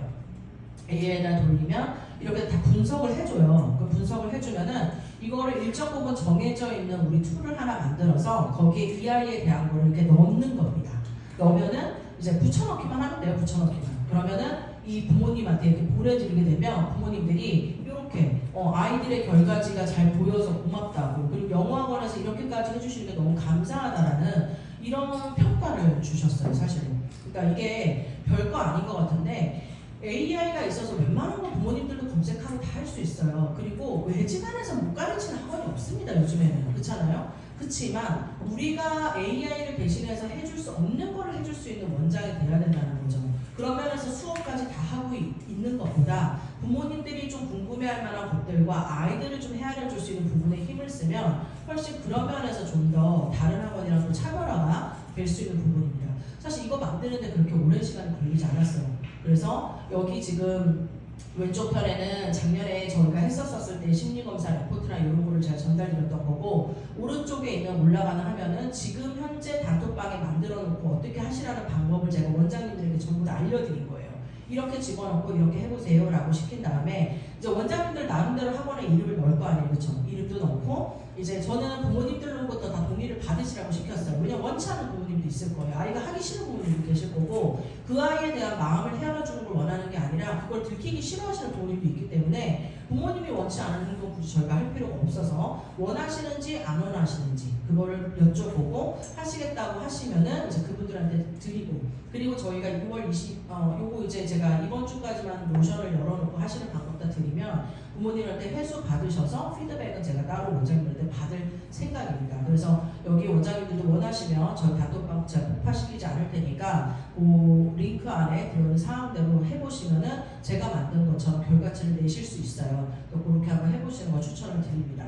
AI에다 돌리면 이렇게 다 분석을 해줘요. 그 분석을 해주면은 이거를 일정 부분 정해져 있는 우리 툴을 하나 만들어서 거기에 이 아이에 대한 거를 이렇게 넣는 겁니다. 넣으면은 이제 붙여넣기만 하면 돼요. 붙여넣기만. 그러면은 이 부모님한테 이렇게 보내드리게 되면 부모님들이 이렇게 아이들의 결과지가 잘 보여서 고맙다고, 그리고 영어학원에서 이렇게까지 해주시는 게 너무 감사하다라는 이런 평가를 주셨어요, 사실은. 그러니까 이게 별거 아닌 것 같은데 AI가 있어서 웬만한 건 부모님들도 검색하고 다 할 수 있어요. 그리고 외지간에서 못 가르치는 학원이 없습니다, 요즘에는. 그렇잖아요? 그렇지만 우리가 AI를 대신해서 해줄 수 없는 거를 해줄 수 있는 원장이 돼야 된다는 거죠. 그런 면에서 수업까지 다 하고 있는 것보다 부모님들이 좀 궁금해할 만한 것들과 아이들을 좀 헤아려 줄 수 있는 부분에 힘을 쓰면 훨씬 그런 면에서 좀 더 다른 학원이랑 또 차별화가 될 수 있는 부분입니다. 사실 이거 만드는데 그렇게 오랜 시간이 걸리지 않았어요. 그래서 여기 지금 왼쪽 편에는 작년에 저희가 했었을 때 심리검사 레포트나 이런 거를 제가 전달드렸던 거고, 오른쪽에 있는 올라가는 화면은 지금 현재 단톡방에 만들어 놓고 어떻게 하시라는 방법을 제가 원장님들에게 전부 다 알려드린 거예요. 이렇게 집어넣고 이렇게 해보세요 라고 시킨 다음에 이제 원장님들 나름대로 학원에 이름을 넣을 거 아니에요. 그쵸? 이름도 넣고 이제 저는 부모님들로부터 다 동의를 받으시라고 시켰어요. 왜냐면 원치 않는 부모님도 있을 거예요. 아이가 하기 싫은 부모님도 계실 거고, 그 아이에 대한 마음을 헤아려주는 걸 원하는 게 아니라 그걸 들키기 싫어하시는 부모님도 있기 때문에 부모님이 원치 않은 행동 굳이 저희가 할 필요가 없어서 원하시는지 안 원하시는지 그거를 여쭤보고 하시겠다고 하시면은 이제 그분들한테 드리고, 그리고 저희가 6월 20 요거 이제 제가 이번 주까지만 노션을 열어놓고 하시는 방법 다 드리면 부모님한테 회수 받으셔서 피드백은 제가 따로 원장님한테 받을 생각입니다. 그래서 여기 원장님들도 원하시면 저희 단톡방 제가 폭파시키지 않을 테니까 그 링크 안에 들어오는 사항대로 해보시면은 제가 만든 것처럼 결과치를 내실 수 있어요. 또 그렇게 한번 해보시는 거 추천을 드립니다.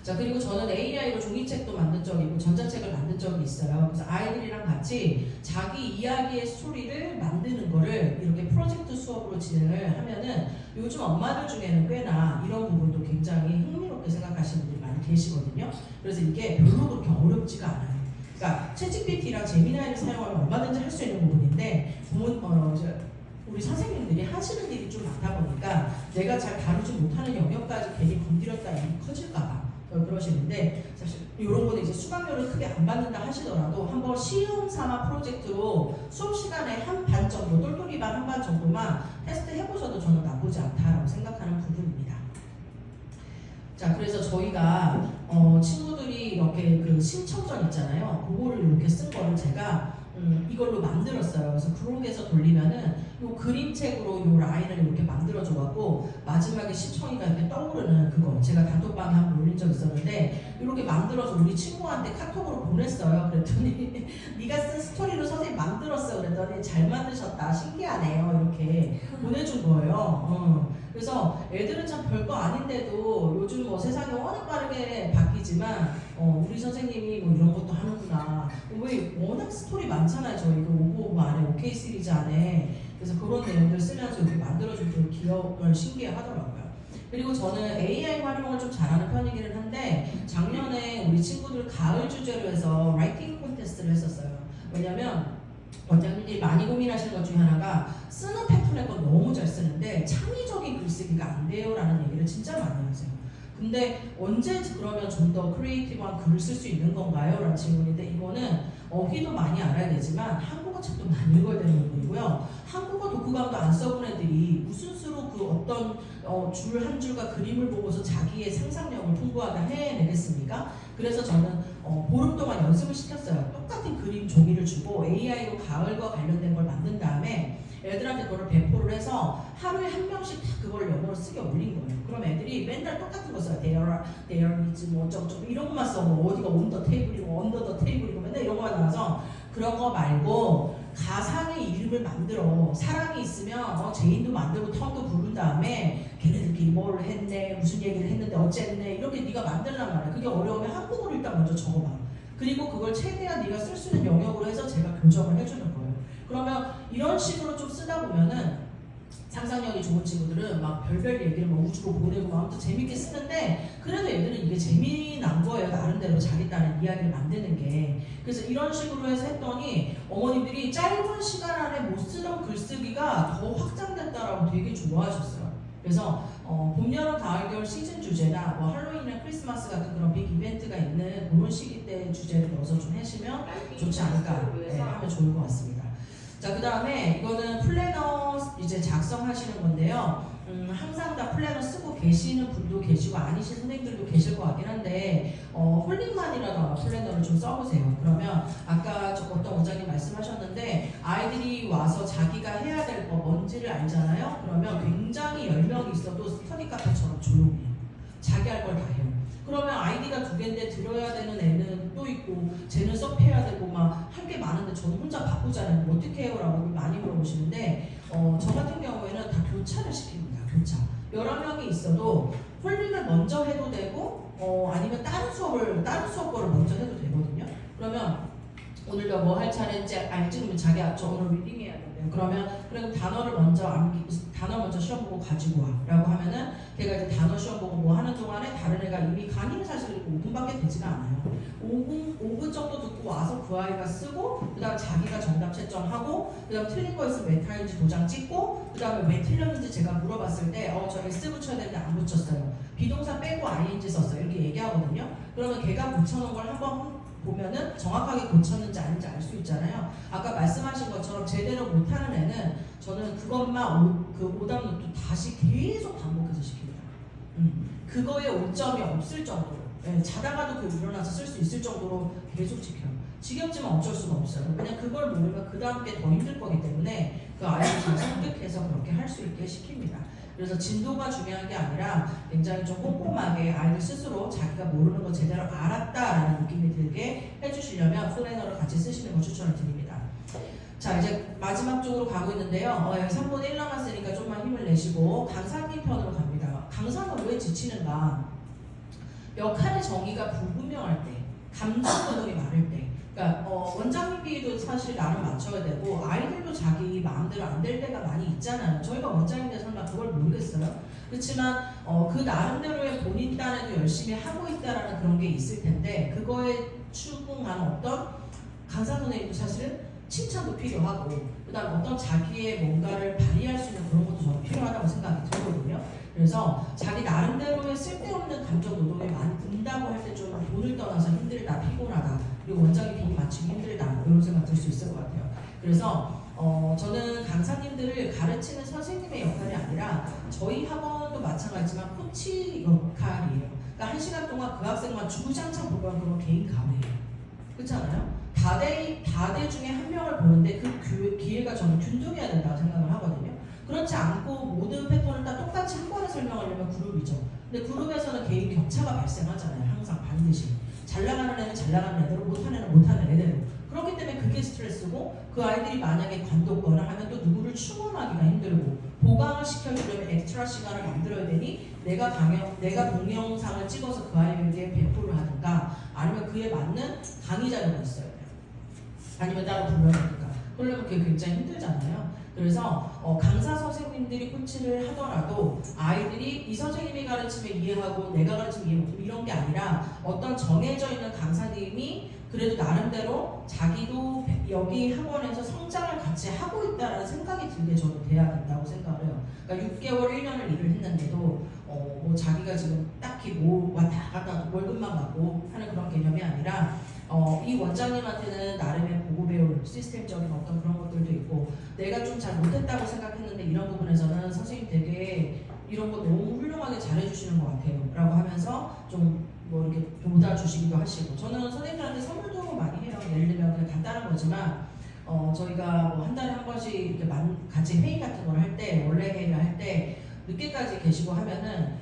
자, 그리고 저는 AI로 종이책도 만든 적이 있고 전자책을 만든 적이 있어요. 그래서 아이들이랑 같이 자기 이야기의 스토리를 만드는 거를 이렇게 프로젝트 수업으로 진행을 하면은 요즘 엄마들 중에는 꽤나 이런 부분도 굉장히 흥미롭게 생각하시는 분들이 많이 계시거든요. 그래서 이게 별로 그렇게 어렵지가 않아요. 그러니까 챗GPT랑 제미나이를 사용하면 얼마든지 할 수 있는 부분인데 우리 선생님들이 하시는 일이 좀 많다 보니까 내가 잘 다루지 못하는 영역까지 괜히 건드렸다 일이 커질까봐 그러시는데, 사실 이런 거는 이제 수강료를 크게 안 받는다 하시더라도 한번 시험 삼아 프로젝트로 수업 시간에 한 반 정도, 똘똘이 반 한 반 정도만 테스트 해보셔도 저는 나쁘지 않다라고 생각하는 부분입니다. 자, 그래서 저희가 친구들이 이렇게 그 신청전 있잖아요. 그거를 이렇게 쓴 거를 제가 이걸로 만들었어요. 그래서 그룹에서 돌리면은 요 그림책으로 요 라인을 이렇게 만들어줘갖고 마지막에 시청이가 이렇게 떠오르는 그거 제가 단톡방에 한번 올린 적 있었는데 이렇게 만들어서 우리 친구한테 카톡으로 보냈어요. 그랬더니 네가 쓴 스토리로 선생님 만들었어. 그랬더니 잘 만드셨다. 신기하네요. 이렇게 보내준 거예요. 그래서 애들은 참 별거 아닌데도 요즘 뭐 세상이 워낙 빠르게 바뀌지 알겠지만 우리 선생님이 뭐 이런 것도 하는구나. 왜 워낙 스토리 많잖아요. 저희 그 오브 안에 OK 시리즈 안에. 그래서 그런 내용들 쓰면서 이렇게 만들어줄 때 기억을 신기해하더라고요. 그리고 저는 AI 활용을 좀 잘하는 편이기는 한데 작년에 우리 친구들 가을 주제로 해서 라이팅 콘테스트를 했었어요. 왜냐면 원장님들이 많이 고민하시는 것 중에 하나가 쓰는 패턴의 건 너무 잘 쓰는데 창의적인 글쓰기가 안 돼요 라는 얘기를 진짜 많이 하세요. 근데 언제 그러면 좀 더 크리에이티브한 글을 쓸 수 있는 건가요? 라는 질문인데 이거는 어휘도 많이 알아야 되지만 한국어 책도 많이 읽어야 되는 부분이고요. 한국어 독후감도 안 써본 애들이 무슨 수로 그 어떤 줄 한 줄과 그림을 보고서 자기의 상상력을 풍부하게 해내겠습니까? 그래서 저는 보름 동안 연습을 시켰어요. 똑같은 그림 종이를 주고 AI로 가을과 관련된 걸 만든 다음에 애들한테 그걸 배포를 해서 하루에 한 명씩 다 그걸 영어로 쓰게 올린 거예요. 그럼 애들이 맨날 똑같은 거 써요. There is 뭐 어쩌고저쩌고 이런 것만 써. 뭐 어디가 on the table이고 under the table이고 맨날 이런 거만 나와서 그런 거 말고 가상의 이름을 만들어. 사람이 있으면 제인도 만들고 턴도 부른 다음에 걔네들끼리 뭘 했네, 무슨 얘기를 했는데 어쨌네 이렇게 네가 만들란 말이야. 그게 어려우면 한국어로 일단 먼저 적어봐. 그리고 그걸 최대한 네가 쓸 수 있는 영역으로 해서 제가 교정을 해주는 거예요. 그러면 이런 식으로 좀 쓰다 보면은 상상력이 좋은 친구들은 막 별별 얘기를 막 우주로 보내고 막 아무튼 재밌게 쓰는데 그래도 얘들은 이게 재미난 거예요. 나름대로 자기 딴에 이야기를 만드는 게. 그래서 이런 식으로 해서 했더니 어머니들이 짧은 시간 안에 못 쓰던 글쓰기가 더 확장됐다라고 되게 좋아하셨어요. 그래서 봄, 여름, 가을, 겨울 시즌 주제나 뭐 할로윈이나 크리스마스 같은 그런 빅 이벤트가 있는 그런 시기 때 주제를 넣어서 좀 하시면 좋지 않을까 하면 좋을 것 같습니다. 자, 그 다음에 이거는 플래너 이제 작성하시는 건데요. 항상 다 플래너 쓰고 계시는 분도 계시고 아니신 선생님들도 계실 것 같긴 한데 홀링만이라도 아마 플래너를 좀 써보세요. 그러면 아까 어떤 원장님 말씀하셨는데 아이들이 와서 자기가 해야 될 거 뭔지를 알잖아요. 그러면 굉장히 10명이 있어도 스터디 카페처럼 조용해요. 자기 할 걸 다 해요. 그러면 아이디가 2개인데 들어야 되는 애는 또 있고 쟤는 섭해야 되고 막 할 게 많은데 저는 혼자 바쁘잖아요. 뭐 어떻게 해요? 라고 많이 물어보시는데 저 같은 경우에는 다 교차를 시킵니다. 교차. 여러 명이 있어도 홀링을 먼저 해도 되고 아니면 다른 수업 거를 먼저 해도 되거든요. 그러면 오늘 너 뭐 할 차례인지 알지? 그러면 자기야 저 오늘 리딩해야 된대요. 그러면 단어 먼저 시험 보고 가지고 와 라고 하면은 걔가 이제 단어 시험 보고 뭐 하는 동안에 다른 애가 이미 강의는 사실 5분밖에 되지가 않아요. 5분 정도 듣고 와서 그 아이가 쓰고 그 다음 자기가 정답 채점하고 그 다음 틀린 거 있으면 왜 틀린지 도장 찍고 그 다음에 왜 틀렸는지 제가 물어봤을 때 저 S 붙여야 되는데 안 붙였어요. 비동사 빼고 ING 썼어요. 이렇게 얘기하거든요. 그러면 걔가 붙여놓은 걸 한번 보면은 정확하게 고쳤는지 아닌지 알 수 있잖아요. 아까 말씀하신 것처럼 제대로 못하는 애는 저는 그것만 그 오답노트 다시 계속 반복해서 시킵니다. 그거에 오점이 없을 정도로 자다가도 그 일어나서 쓸 수 있을 정도로 계속 지켜요. 지겹지만 어쩔 수가 없어요. 그냥 그걸 모르면 그 다음 게 더 힘들 거기 때문에 그 아이를 잘 설득해서 그렇게 할 수 있게 시킵니다. 그래서 진도가 중요한 게 아니라 굉장히 좀 꼼꼼하게 아이들 스스로 자기가 모르는 거 제대로 알았다라는 느낌이 들게 해주시려면 플래너를 같이 쓰시는 걸 추천을 드립니다. 자, 이제 마지막 쪽으로 가고 있는데요. 3분의 1 남았으니까 좀만 힘을 내시고 강사님 편으로 갑니다. 강사는 왜 지치는가? 역할의 정의가 불분명할 때, 감정 노동이 많을 때, 그러니까 원장님비도 사실 나름 맞춰야 되고 아이들도 자기 마음대로 안 될 때가 많이 있잖아요. 저희가 원장님들 설마 그걸 모르겠어요. 그렇지만 그 나름대로의 본인 딴에도 열심히 하고 있다라는 그런 게 있을 텐데 그거에 추궁한 어떤 강사 선생님도 사실은 칭찬도 필요하고 그다음 어떤 자기의 뭔가를 발휘할 수 있는 그런 것도 저는 필요하다고 생각이 들거든요. 그래서 자기 나름대로의 쓸데없는 감정 노동이 많이 든다고 할 때 좀 돈을 떠나서 힘들다, 피곤하다, 그리고 원장님 비니 맞추기 힘들다 이런 생각 들 수 있을 것 같아요. 그래서 저는 강사님들을 가르치는 선생님의 역할이 아니라 저희 학원도 마찬가지지만 코치 역할이에요. 그러니까 1시간 동안 그 학생만 주구장창 보면 그건 개인 감회예요. 그렇잖아요? 다대 중에 한 명을 보는데 그 기회가 저는 균등해야 된다고 생각을 하거든요. 그렇지 않고 모든 패턴을 다 똑같이 한 번에 설명하려면 그룹이죠. 근데 그룹에서는 개인 격차가 발생하잖아요. 항상 반드시. 잘 나가는 애는 잘 나가는 애대로, 못하는 애는 못하는 애대로. 그렇기 때문에 그게 스트레스고 그 아이들이 만약에 관뒀거나 하면 또 누구를 충원하기가 힘들고 보강을 시켜주려면 엑스트라 시간을 만들어야 되니 내가 동영상을 찍어서 그 아이에게 배포를 하든가 그에 맞는 강의 자료가 있어야 돼요. 아니면 따로 불러야 되니까. 그러려면 그게 굉장히 힘들잖아요. 그래서 강사 선생님들이 코치를 하더라도 아이들이 이 선생님이 가르치면 이해하고 내가 가르치면 이해 못하고 이런 게 아니라 어떤 정해져 있는 강사님이 그래도 나름대로 자기도 여기 학원에서 성장을 같이 하고 있다는 생각이 들게 저는 돼야 된다고 생각을 해요. 그러니까 6개월, 1년을 일을 했는데도 뭐 자기가 지금 딱히 뭐 왔다 갔다 월급만 받고 하는 그런 개념이 아니라 이 원장님한테는 나름의 보고 배울 시스템적인 어떤 그런 것들도 있고 내가 좀 잘 못했다고 생각했는데 이런 부분에서는 선생님 되게 이런 거 너무 훌륭하게 잘해주시는 것 같아요 라고 하면서 좀 뭐 이렇게 도와주시기도 하시고 저는 선생님들한테 선물도 많이 해요. 예를 들면 그냥 간단한 거지만 저희가 뭐 한 달에 한 번씩 이렇게 같이 회의 같은 걸 할 때 원래 회의를 할 때 늦게까지 계시고 하면은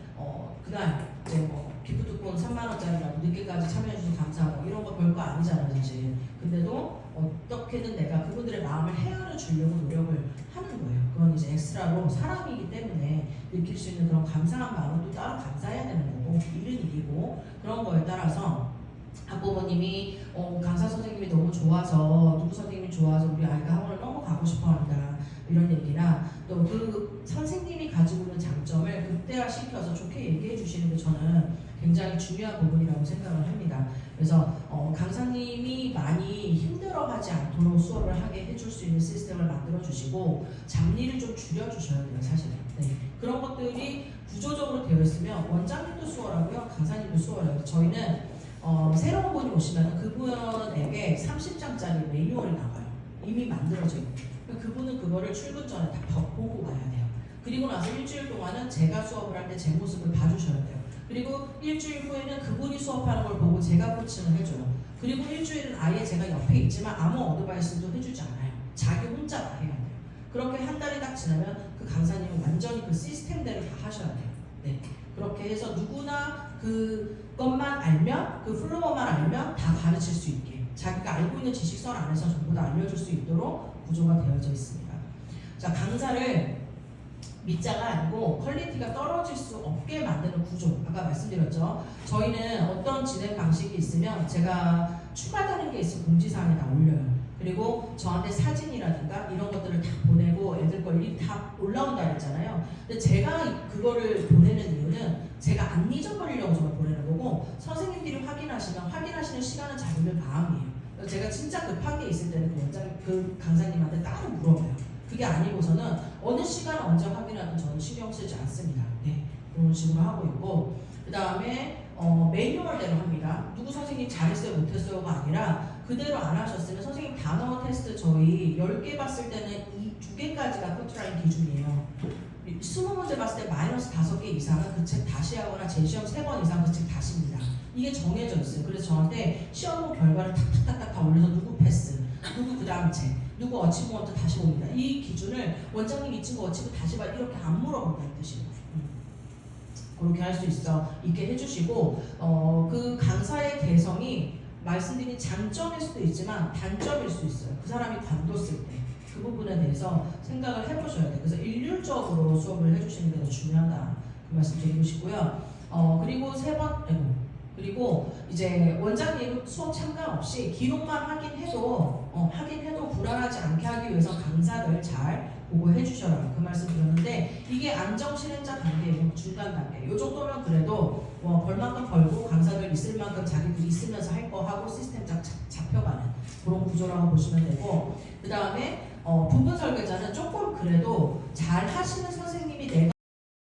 그날 이제 뭐 기프트콘 3만원짜리라고 늦게까지 참여해주셔서 감사하고 이런 거 별거 아니잖아요 사실. 근데도 어떻게든 내가 그분들의 마음을 헤아려 주려고 노력을 하는 거예요. 그건 이제 엑스트라로 사람이기 때문에 느낄 수 있는 그런 감사한 마음은 또 따로 감사해야 되는 거고 일은 일이고 그런 거에 따라서 학부모님이 강사 선생님이 너무 좋아서 누구 선생님이 좋아서 우리 아이가 학원을 너무 가고 싶어 한다 이런 얘기나 또 그 선생님이 가지고 있는 장점을 극대화시켜서 좋게 얘기해 주시는 게 저는 굉장히 중요한 부분이라고 생각을 합니다. 그래서 강사님이 많이 힘들어하지 않도록 수업을 하게 해줄 수 있는 시스템을 만들어 주시고 잡일을 좀 줄여 주셔야 돼요 사실은. 네. 그런 것들이 구조적으로 되어 있으면 원장님도 수월하고요 강사님도 수월해요. 저희는 새로운 분이 오시면 그분에게 30장짜리 매뉴얼이 나와요. 이미 만들어져 있는. 그분은 그거를 출근 전에 다 보고 와야 돼요. 그리고 나서 일주일 동안은 제가 수업을 할 때 제 모습을 봐주셔야 돼요. 그리고 일주일 후에는 그분이 수업하는 걸 보고 제가 코칭을 해줘요. 그리고 일주일은 아예 제가 옆에 있지만 아무 어드바이스도 해주지 않아요. 자기 혼자 다 해야 돼요. 그렇게 한 달이 딱 지나면 그 강사님은 완전히 그 시스템대로 다 하셔야 돼요. 네. 그렇게 해서 누구나 그것만 알면 그 플로어만 알면 다 가르칠 수 있게 자기가 알고 있는 지식선 안에서 전부 다 알려줄 수 있도록 구조가 되어져 있습니다. 자, 강사를 밑자가 아니고 퀄리티가 떨어질 수 없게 만드는 구조 아까 말씀드렸죠. 저희는 어떤 진행 방식이 있으면 제가 추가되는 게 있으면 공지사항에다 올려요. 그리고 저한테 사진이라든가 이런 것들을 다 보내고 애들 걸 다 올라온다 그랬잖아요. 근데 제가 그거를 보내는 이유는 제가 안 잊어버리려고 정말 보내는 거고 선생님들이 확인하시는 시간은 자기들 마음이에요. 제가 진짜 급한 게 있을 때는 그 강사님한테 따로 물어봐요. 그게 아니고서는 어느 시간 언제 확인하든 저는 신경 쓰지 않습니다. 네, 그런 식으로 하고 있고 그 다음에 매뉴얼대로 합니다. 누구 선생님 잘했어요 못했어요가 아니라 그대로 안 하셨으면 선생님 단어 테스트 저희 10개 봤을 때는 이 2개까지가 커트라인 기준이에요. 20문제 봤을 때 마이너스 5개 이상은 그 책 다시 하거나 재시험 3번 이상 그 책 다시입니다. 이게 정해져 있어요. 그래서 저한테 시험 결과를 탁탁탁탁 다 올려서 누구 패스, 누구 그 다음 책, 누구 어치브먼트 다시 봅니다. 이 기준을 원장님 이 친구 어치브 다시 봐 이렇게 안 물어본다는 뜻이에요. 그렇게 할 수 있게 해주시고 그 강사의 개성이 말씀드린 장점일 수도 있지만 단점일 수 있어요. 그 사람이 관뒀을 때 그 부분에 대해서 생각을 해보셔야 돼요. 그래서 일률적으로 수업을 해주시는 게 더 중요하다 그 말씀 드리고 싶고요. 그리고 이제 원장님 수업 참관 없이 기록만 확인해도 불안하지 않게 하기 위해서 강사를 잘 보고해 주셔라 그 말씀 드렸는데 이게 안정 실행자 단계예요. 중간 단계. 이 정도면 그래도 벌 만큼 벌고 강사들 있을 만큼 자기들이 있으면서 할 거 하고 시스템 잡혀가는 그런 구조라고 보시면 되고 그 다음에 부분 설계자는 조금 그래도 잘 하시는 선생님이 내가